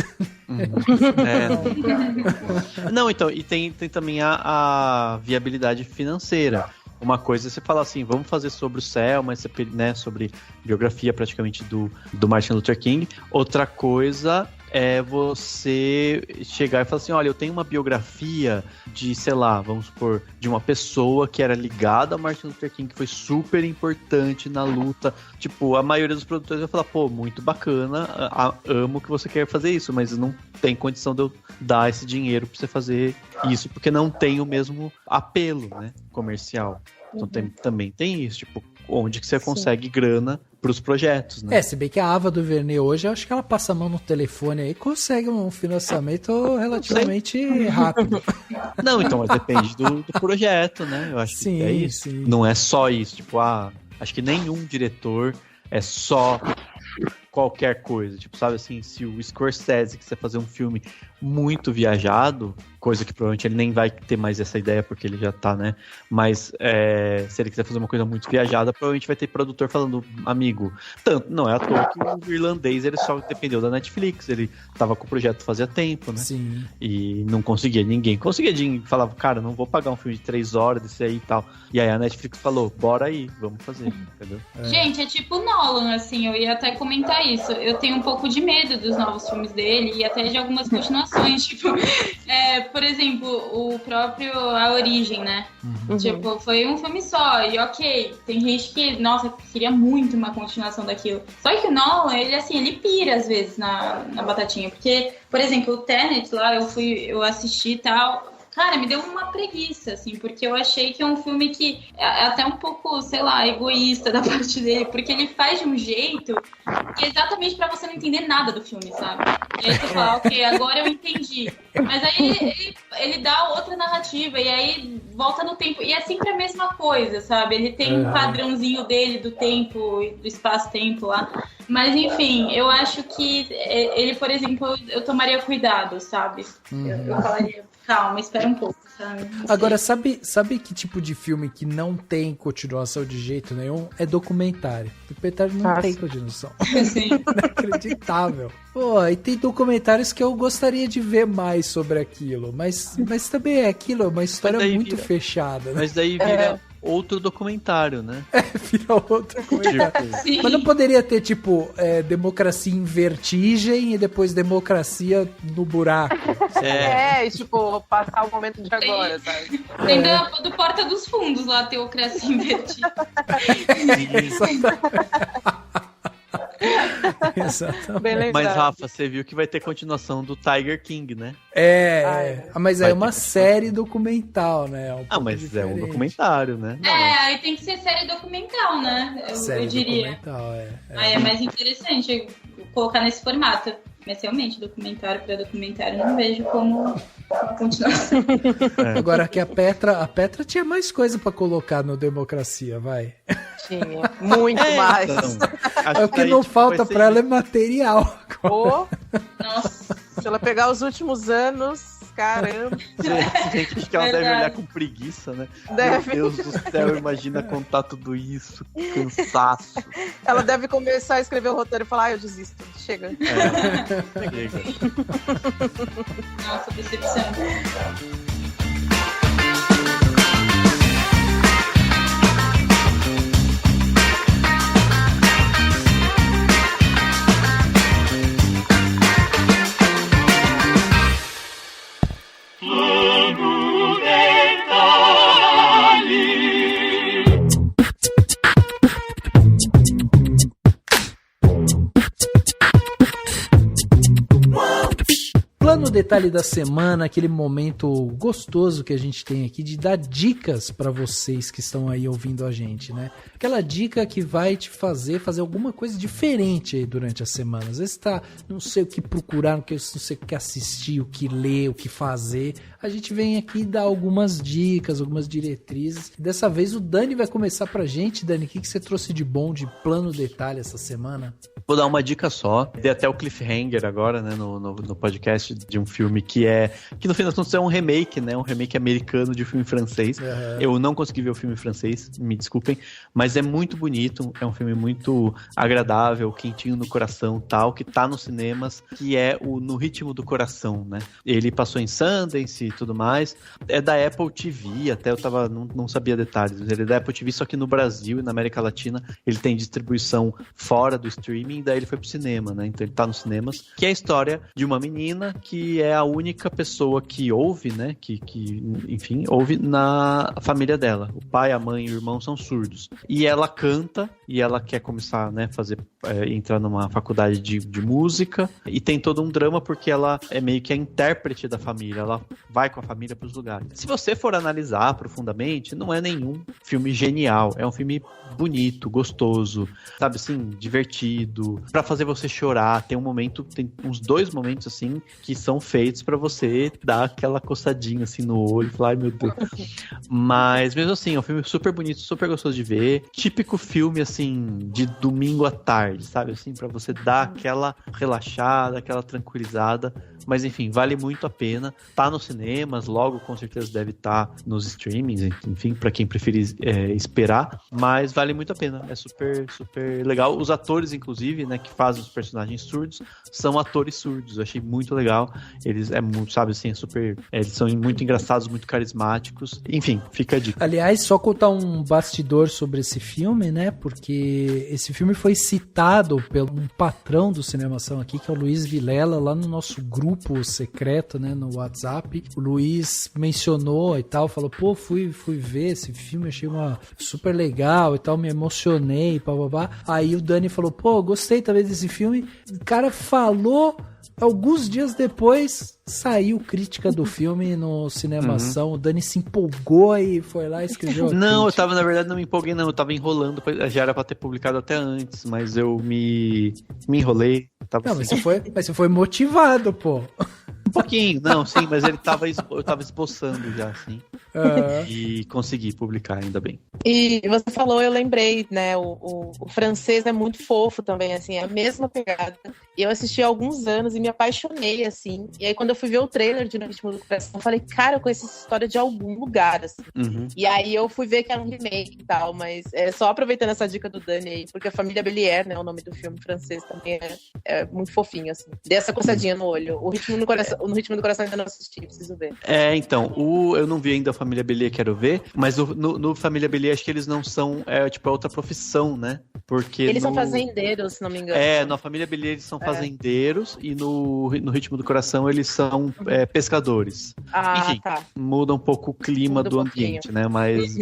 Não, então, e tem também a viabilidade financeira. Uma coisa é você falar assim, vamos fazer sobre o Selma, né, sobre biografia praticamente do Martin Luther King. Outra coisa é você chegar e falar assim, olha, eu tenho uma biografia de, sei lá, vamos supor, de uma pessoa que era ligada ao Martin Luther King, que foi super importante na luta. Tipo, a maioria dos produtores vai falar, pô, muito bacana, amo que você quer fazer isso, mas não tem condição de eu dar esse dinheiro pra você fazer isso, porque não tem o mesmo apelo, né, comercial. Então também tem isso, tipo, onde que você consegue grana pros projetos, né? Se bem que a Ava DuVernay hoje, eu acho que ela passa a mão no telefone aí e consegue um financiamento relativamente rápido. Não, então, mas depende do projeto, né? Eu acho que é isso. Sim. Não é só isso, tipo, acho que nenhum diretor é só qualquer coisa, tipo, sabe assim, se o Scorsese quiser fazer um filme muito viajado, coisa que provavelmente ele nem vai ter mais essa ideia porque ele já tá, né, mas se ele quiser fazer uma coisa muito viajada, provavelmente vai ter produtor falando, amigo, tanto, não é à toa que o Irlandês, ele só dependeu da Netflix, ele tava com o projeto fazia tempo, né, sim, e não conseguia, ninguém conseguia, falava, cara, não vou pagar um filme de 3 horas desse aí e tal, e aí a Netflix falou, bora aí, vamos fazer, entendeu? Gente, é tipo Nolan, assim, eu ia até comentar isso, eu tenho um pouco de medo dos novos filmes dele e até de algumas continuações, tipo, por exemplo, o próprio A Origem, né? Tipo, foi um filme só, e ok, tem gente que, nossa, queria muito uma continuação daquilo. Só que o Nolan, ele pira às vezes na batatinha, porque, por exemplo, o Tenet lá, eu assisti e tal. Cara, me deu uma preguiça, assim, porque eu achei que é um filme que é até um pouco, sei lá, egoísta da parte dele, porque ele faz de um jeito que é exatamente pra você não entender nada do filme, sabe? E aí você fala, ok, agora eu entendi. Mas aí ele dá outra narrativa, e aí volta no tempo, e é sempre a mesma coisa, sabe? Ele tem um padrãozinho dele do tempo, do espaço-tempo lá. Mas, enfim, eu acho que ele, por exemplo, eu tomaria cuidado, sabe? Eu falaria, calma, espera um pouco, sabe? Agora, sabe que tipo de filme que não tem continuação de jeito nenhum? É documentário. Documentário não tem continuação. Sim. Inacreditável. Pô, e tem documentários que eu gostaria de ver mais sobre aquilo, mas também é aquilo, é uma história muito fechada, né? Mas daí vira outro documentário, né? Vira outro documentário. Mas não poderia ter, tipo, democracia em vertigem e depois democracia no buraco. Tipo, passar o momento de agora, sabe? Tem do Porta dos Fundos lá, teocracia em vertigem. Exatamente. Mas, Rafa, você viu que vai ter continuação do Tiger King, né? Mas é uma série documental, né? Mas diferente. É um documentário, né? Aí tem que ser série documental, né? Eu diria. Documental, Aí é mais interessante colocar nesse formato. Mas realmente, documentário para documentário, não vejo como uma continuação. Agora que a Petra tinha mais coisa pra colocar no Democracia, vai. Tinha, muito mais. Então, o que não falta pra ela é material. Nossa, se ela pegar os últimos anos, caramba. Gente, acho que ela deve olhar com preguiça, né? Deve. Meu Deus do céu, imagina contar tudo isso. Cansaço. Ela deve começar a escrever o roteiro e falar, eu desisto, chega. Chega. Nossa, decepção. Plano detalhe da semana, aquele momento gostoso que a gente tem aqui de dar dicas pra vocês que estão aí ouvindo a gente, né? Aquela dica que vai te fazer alguma coisa diferente aí durante a semana. Às vezes tá, não sei o que procurar, não sei o que assistir, o que ler, o que fazer. A gente vem aqui dar algumas dicas, algumas diretrizes. Dessa vez o Dani vai começar pra gente. Dani, o que você trouxe de bom de plano detalhe essa semana? Vou dar uma dica só. Dei até o cliffhanger agora, né, no podcast de um filme que no fim das contas é um remake, né, um remake americano de um filme francês. Eu não consegui ver o filme francês, me desculpem, mas é muito bonito, é um filme muito agradável, quentinho no coração, tal, que tá nos cinemas, que é o No Ritmo do Coração, né. Ele passou em Sundance e tudo mais. É da Apple TV, até eu não sabia detalhes, mas ele é da Apple TV, só que no Brasil e na América Latina ele tem distribuição fora do streaming, daí ele foi pro cinema, né? Então ele tá nos cinemas, que é a história de uma menina que é a única pessoa que ouve, né? Enfim, ouve na família dela. O pai, a mãe e o irmão são surdos. E ela canta, e ela quer começar, né, entrar numa faculdade de música, e tem todo um drama porque ela é meio que a intérprete da família, ela vai com a família pros lugares. Se você for analisar profundamente, não é nenhum filme genial, é um filme bonito, gostoso, sabe assim, divertido, pra fazer você chorar. Tem uns 2 momentos assim que são feitos pra você dar aquela coçadinha assim no olho e falar, ai meu Deus. Mas mesmo assim, é um filme super bonito, super gostoso de ver, típico filme assim de domingo à tarde, sabe assim, pra você dar aquela relaxada, aquela tranquilizada. Mas enfim, vale muito a pena. Tá nos cinemas, logo com certeza deve estar nos streamings, enfim, pra quem preferir esperar. Mas vale muito a pena, é super, super legal. Os atores, inclusive, né, que fazem os personagens surdos, são atores surdos. Eu achei muito legal. Eles sabe assim, eles são muito engraçados, muito carismáticos. Enfim, fica a dica. Aliás, só contar um bastidor sobre esse filme, né? Porque esse filme foi citado pelo um patrão do Cinemação aqui, que é o Luiz Vilela, lá no nosso grupo secreto, né, no WhatsApp. O Luiz mencionou e tal, falou, pô, fui ver esse filme, achei super legal e tal, me emocionei, bababá. Aí o Dani falou, pô, gostei também desse filme. O cara falou, alguns dias depois saiu crítica do filme no Cinemação. O Dani se empolgou e foi lá e escreveu. Não, na verdade não me empolguei não, eu tava enrolando, já era pra ter publicado até antes, mas eu me enrolei. Não, mas você foi motivado, pô. Um pouquinho, não, sim, mas eu tava esboçando já, assim. E consegui publicar, ainda bem. E você falou, eu lembrei, né, o francês é muito fofo também, assim, é a mesma pegada. E eu assisti há alguns anos e me apaixonei, assim. E aí quando eu fui ver o trailer de No Ritmo do Coração, eu falei, cara, eu conheço essa história de algum lugar, assim. E aí eu fui ver que era um remake e tal, mas só aproveitando essa dica do Dani aí, porque a Família Bélier, né, o nome do filme francês também é muito fofinho, assim. Dei essa coçadinha no olho. No Ritmo do Coração ainda não assisti, preciso ver. Então, eu não vi ainda a Família Bélier, quero ver, mas no Família Bélier acho que eles não são, é outra profissão, né? Porque eles são fazendeiros, se não me engano. Na Família Bélier eles são fazendeiros e no Ritmo do Coração eles são pescadores. Enfim, muda um pouco o clima do ambiente, né? Mas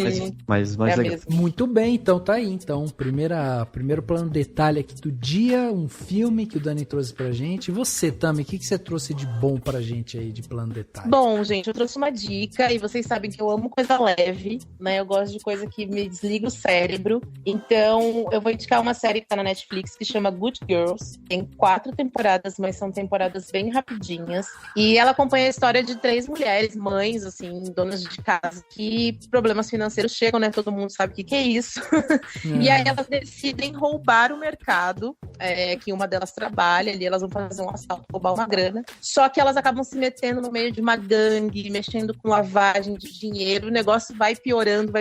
legal. Mesmo. Muito bem, então tá aí. Então, primeiro plano detalhe aqui do dia, um filme que o Dani trouxe pra gente. E você, Tami, o que você trouxe de bom pra gente aí de Plano Detalhe? Bom, gente, eu trouxe uma dica e vocês sabem que eu amo coisa leve, né? Eu gosto de coisa que me desliga o cérebro. Então, eu vou indicar uma série que tá na Netflix que chama Good Girls. Tem 4 temporadas, mas são temporadas bem rapidinhas. E ela acompanha a história de 3 mulheres, mães, assim, donas de casa, que problemas financeiros chegam, né? Todo mundo sabe o que é isso. E aí elas decidem roubar o mercado, que uma delas trabalha ali, elas vão fazer um assalto, roubar uma grana. Só que elas acabam se metendo no meio de uma gangue, mexendo com lavagem de dinheiro, o negócio vai piorando.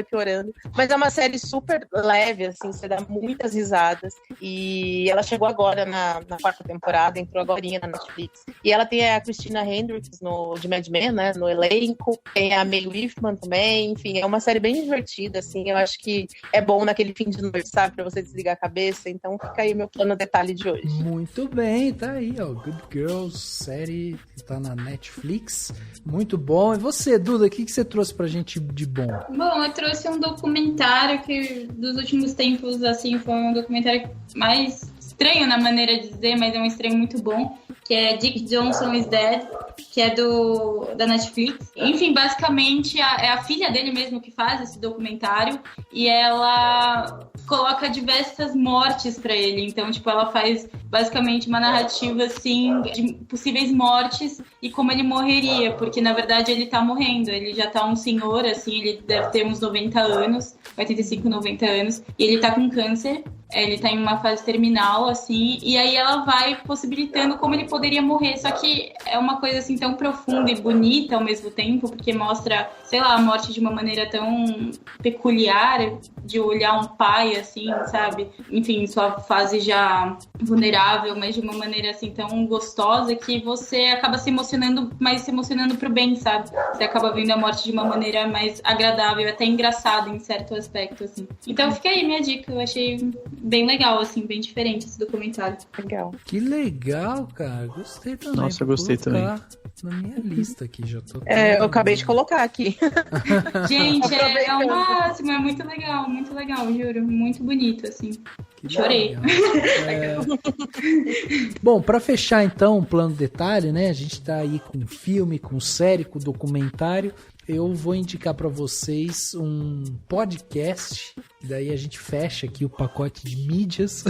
Mas é uma série super leve, assim, você dá muitas risadas. E ela chegou agora na 4ª temporada, entrou agorinha na Netflix. E ela tem a Christina Hendricks de Mad Men, né, no elenco. Tem a Mae Whitman também. Enfim, é uma série bem divertida, assim. Eu acho que é bom naquele fim de noite, sabe? Pra você desligar a cabeça. Então fica aí meu plano detalhe de hoje. Muito bem, tá aí, ó. Good Girls, série que tá na Netflix. Muito bom. E você, Duda, o que você trouxe pra gente de bom? Bom, eu trouxe um documentário que dos últimos tempos, assim, foi um documentário mais estranho na maneira de dizer, mas é um estranho muito bom, que é Dick Johnson is Dead, que é da Netflix. Enfim, basicamente é a filha dele mesmo que faz esse documentário e ela coloca diversas mortes pra ele. Então, tipo, ela faz basicamente uma narrativa, assim, de possíveis mortes e como ele morreria, porque na verdade ele tá morrendo. Ele já tá um senhor, assim, ele deve ter uns 90 anos, 85, 90 anos, e ele tá com câncer. Ele tá em uma fase terminal, assim, e aí ela vai possibilitando como ele poderia morrer. Só que é uma coisa, assim, tão profunda e bonita ao mesmo tempo, porque mostra, sei lá, a morte de uma maneira tão peculiar, de olhar um pai, assim, sabe? Enfim, sua fase já vulnerável, mas de uma maneira, assim, tão gostosa que você acaba se emocionando, mas se emocionando pro bem, sabe? Você acaba vendo a morte de uma maneira mais agradável, até engraçada em certo aspecto, assim. Então fica aí minha dica, eu achei bem legal, assim, bem diferente esse documentário. Legal. Que legal, cara. Gostei também. Nossa, eu gostei também. Na minha lista aqui, já tô... Eu acabei de colocar aqui. Gente, é o máximo, é muito legal, juro. Muito bonito, assim. Que chorei. Bom, pra fechar então o plano detalhe, né? A gente tá aí com filme, com série, com documentário. Eu vou indicar para vocês um podcast, daí a gente fecha aqui o pacote de mídias,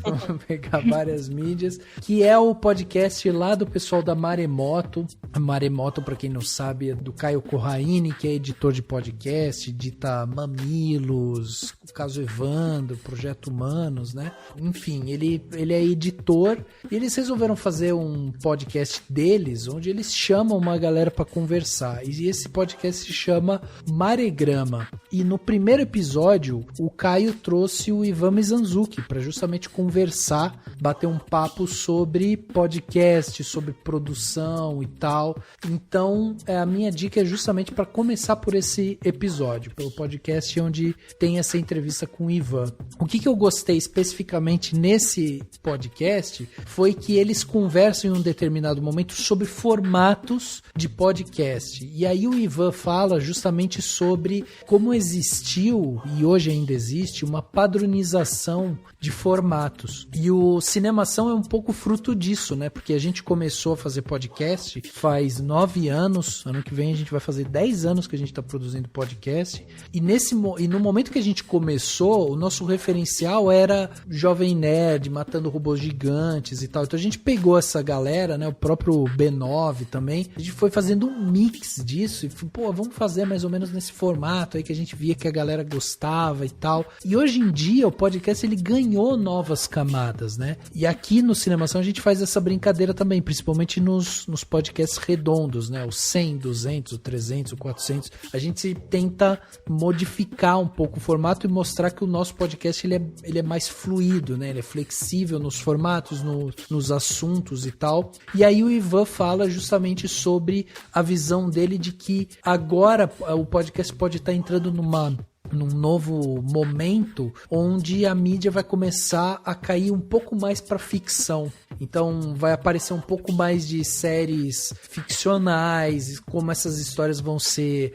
vamos pegar várias mídias, que é o podcast lá do pessoal da Maremoto. A Maremoto, para quem não sabe, é do Caio Corraine, que é editor de podcast, edita Mamilos, o Caso Evandro, Projeto Humanos, né? Enfim, ele é editor e eles resolveram fazer um podcast deles, onde eles chamam uma galera para conversar. E esse podcast se chama Maregrama. E no primeiro episódio, o Caio trouxe o Ivan Mizanzuki para justamente conversar, bater um papo sobre podcast, sobre produção e tal. Então, a minha dica é justamente para começar por esse episódio, pelo podcast onde tem essa entrevista com o Ivan. O que eu gostei especificamente nesse podcast foi que eles conversam em um determinado momento sobre formatos de podcast. E aí o Ivan fala justamente sobre como existiu, e hoje ainda existe, uma padronização de formatos. E o Cinemação é um pouco fruto disso, né? Porque a gente começou a fazer podcast faz 9 anos, ano que vem a gente vai fazer 10 anos que a gente está produzindo podcast. E no momento que a gente começou, o nosso referencial era Jovem Nerd, Matando Robôs Gigantes e tal. Então a gente pegou essa galera, né? O próprio B9 também. A gente foi fazendo um mix disso e pô, vamos fazer mais ou menos nesse formato aí que a gente via que a galera gostava e tal. E hoje em dia o podcast ele ganhou novas camadas, né? E aqui no Cinemação a gente faz essa brincadeira também, principalmente nos podcasts redondos, né? O 100, 200, o 300, o 400. A gente tenta modificar um pouco o formato e mostrar que o nosso podcast ele é mais fluido, né? Ele é flexível nos formatos, nos assuntos e tal. E aí o Ivan fala justamente sobre a visão dele de que agora o podcast pode estar entrando numa num novo momento onde a mídia vai começar a cair um pouco mais para ficção. Então vai aparecer um pouco mais de séries ficcionais, como essas histórias vão ser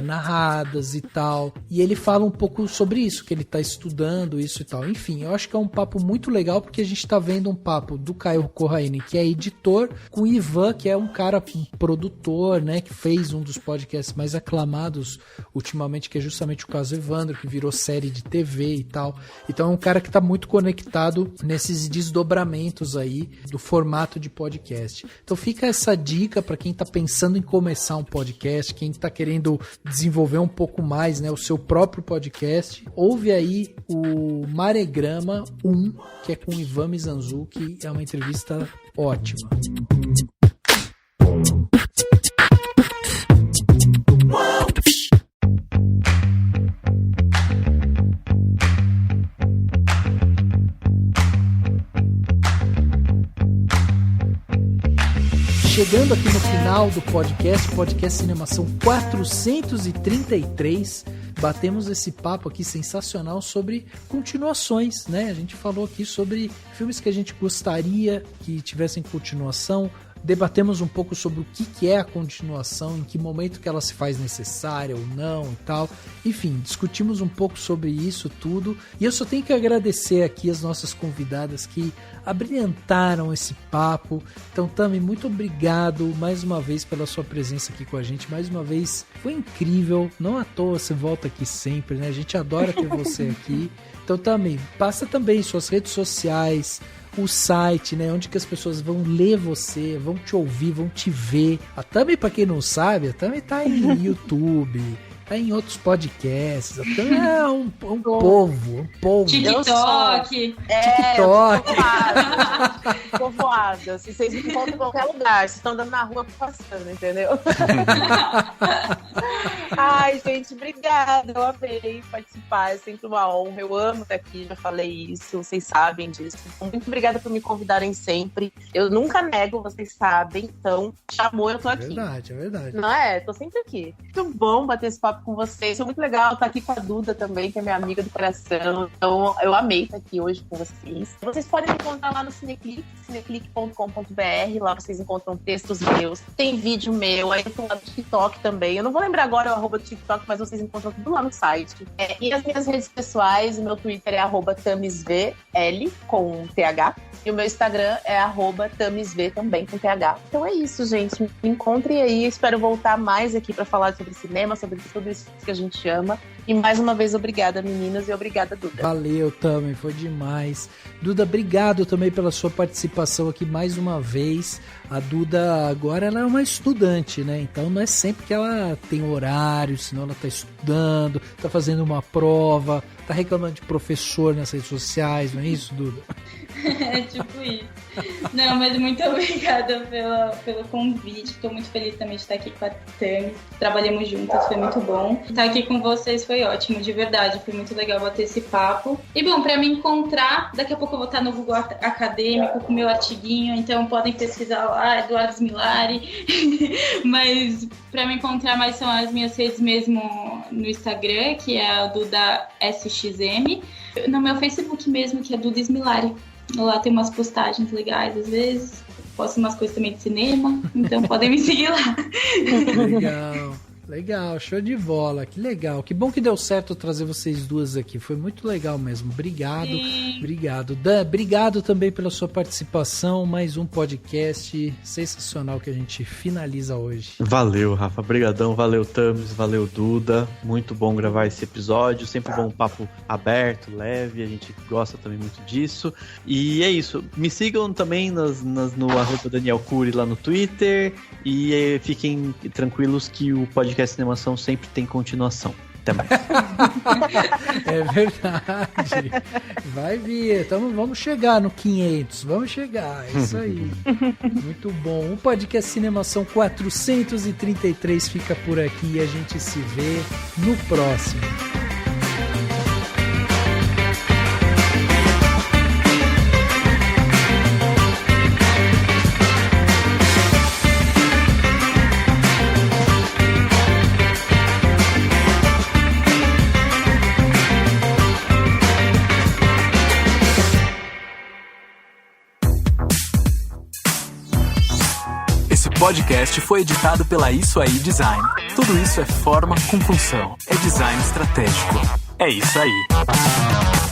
narradas e tal. E ele fala um pouco sobre isso, que ele está estudando isso e tal. Enfim, eu acho que é um papo muito legal, porque a gente está vendo um papo do Caio Corraine, que é editor, com o Ivan, que é um cara, um produtor, né, que fez um dos podcasts mais aclamados ultimamente, que é justamente o caso Evandro, que virou série de TV e tal. Então é um cara que está muito conectado nesses desdobramentos aí do formato de podcast. Então fica essa dica para quem está pensando em começar um podcast, quem está querendo desenvolver um pouco mais, né, o seu próprio podcast. Ouve aí o Maregrama 1, que é com o Ivan Mizanzuki, é uma entrevista ótima. Chegando aqui no final do podcast Cinemação 433, batemos esse papo aqui sensacional sobre continuações, né? A gente falou aqui sobre filmes que a gente gostaria que tivessem continuação, debatemos um pouco sobre o que é a continuação, em que momento que ela se faz necessária ou não e tal. Enfim, discutimos um pouco sobre isso tudo. E eu só tenho que agradecer aqui as nossas convidadas que abrilhantaram esse papo. Então, Tami, muito obrigado mais uma vez pela sua presença aqui com a gente. Mais uma vez, foi incrível. Não à toa você volta aqui sempre, né? A gente adora ter você aqui. Então, Tami, passa também suas redes sociais, o site, né, onde que as pessoas vão ler você, vão te ouvir, vão te ver. A Tami, pra quem não sabe, a Tami tá em YouTube, tá em outros podcasts. A Tami é um povo. TikTok. TikTok. Povoada. Se vocês me encontram em qualquer lugar, vocês estão andando na rua passando, entendeu? Ai, gente, obrigada. Eu amei participar. É sempre uma honra. Eu amo estar aqui, já falei isso, vocês sabem disso. Muito obrigada por me convidarem sempre. Eu nunca nego, vocês sabem. Então, chamou, eu tô aqui. É verdade. Não é? Tô sempre aqui. Muito bom bater esse papo com vocês. Foi muito legal estar aqui com a Duda também, que é minha amiga do coração. Então, eu amei estar aqui hoje com vocês. Vocês podem me encontrar lá no Cineclick, cineclick.com.br. Lá vocês encontram textos meus. Tem vídeo meu. Aí eu tô lá no TikTok também. Eu não vou lembrar agora o arroba do TikTok, mas vocês encontram tudo lá no site. E as minhas redes pessoais, o meu Twitter é @tamisvl, com TH. E o meu Instagram é @tamisv, também com TH. Então é isso, gente. Me encontrem aí. Espero voltar mais aqui para falar sobre cinema, sobre tudo isso que a gente ama. E mais uma vez, obrigada, meninas, e obrigada, Duda. Valeu, Tami, foi demais. Duda, obrigado também pela sua participação aqui mais uma vez. A Duda agora ela é uma estudante, né? Então não é sempre que ela tem horário, senão ela tá estudando, tá fazendo uma prova, tá reclamando de professor nas redes sociais, não é isso, Duda? É tipo isso. Não, mas muito obrigada pelo convite. Estou muito feliz também de estar aqui com a Tami. Trabalhamos juntas, foi muito bom. Estar aqui com vocês foi ótimo, de verdade. Foi muito legal bater esse papo. E bom, para me encontrar, daqui a pouco eu vou estar no Google Acadêmico com o meu artiguinho, então podem pesquisar lá, Eduardo Smilari. Mas para me encontrar mais são as minhas redes mesmo no Instagram, que é o Duda SXM. No meu Facebook mesmo, que é Duda Smilari. Lá tem umas postagens legais às vezes. Posto umas coisas também de cinema. Então podem me seguir lá. Legal, show de bola, que legal, que bom que deu certo trazer vocês duas aqui, foi muito legal mesmo, obrigado. Dan, obrigado também pela sua participação, mais um podcast sensacional que a gente finaliza hoje. Valeu, Rafa, brigadão, valeu, Tamis, valeu, Duda, muito bom gravar esse episódio, sempre bom um papo aberto, leve, a gente gosta também muito disso, e é isso, me sigam também no @Daniel Cury lá no Twitter, e fiquem tranquilos que o podcast Cinemação sempre tem continuação. Até mais. É verdade. Vai vir. Então vamos chegar no 500. Vamos chegar. É isso aí. Muito bom. O podcast Cinemação 433 fica por aqui e a gente se vê no próximo. podcast foi editado pela Isso Aí Design. Tudo isso é forma com função. É design estratégico. É isso aí.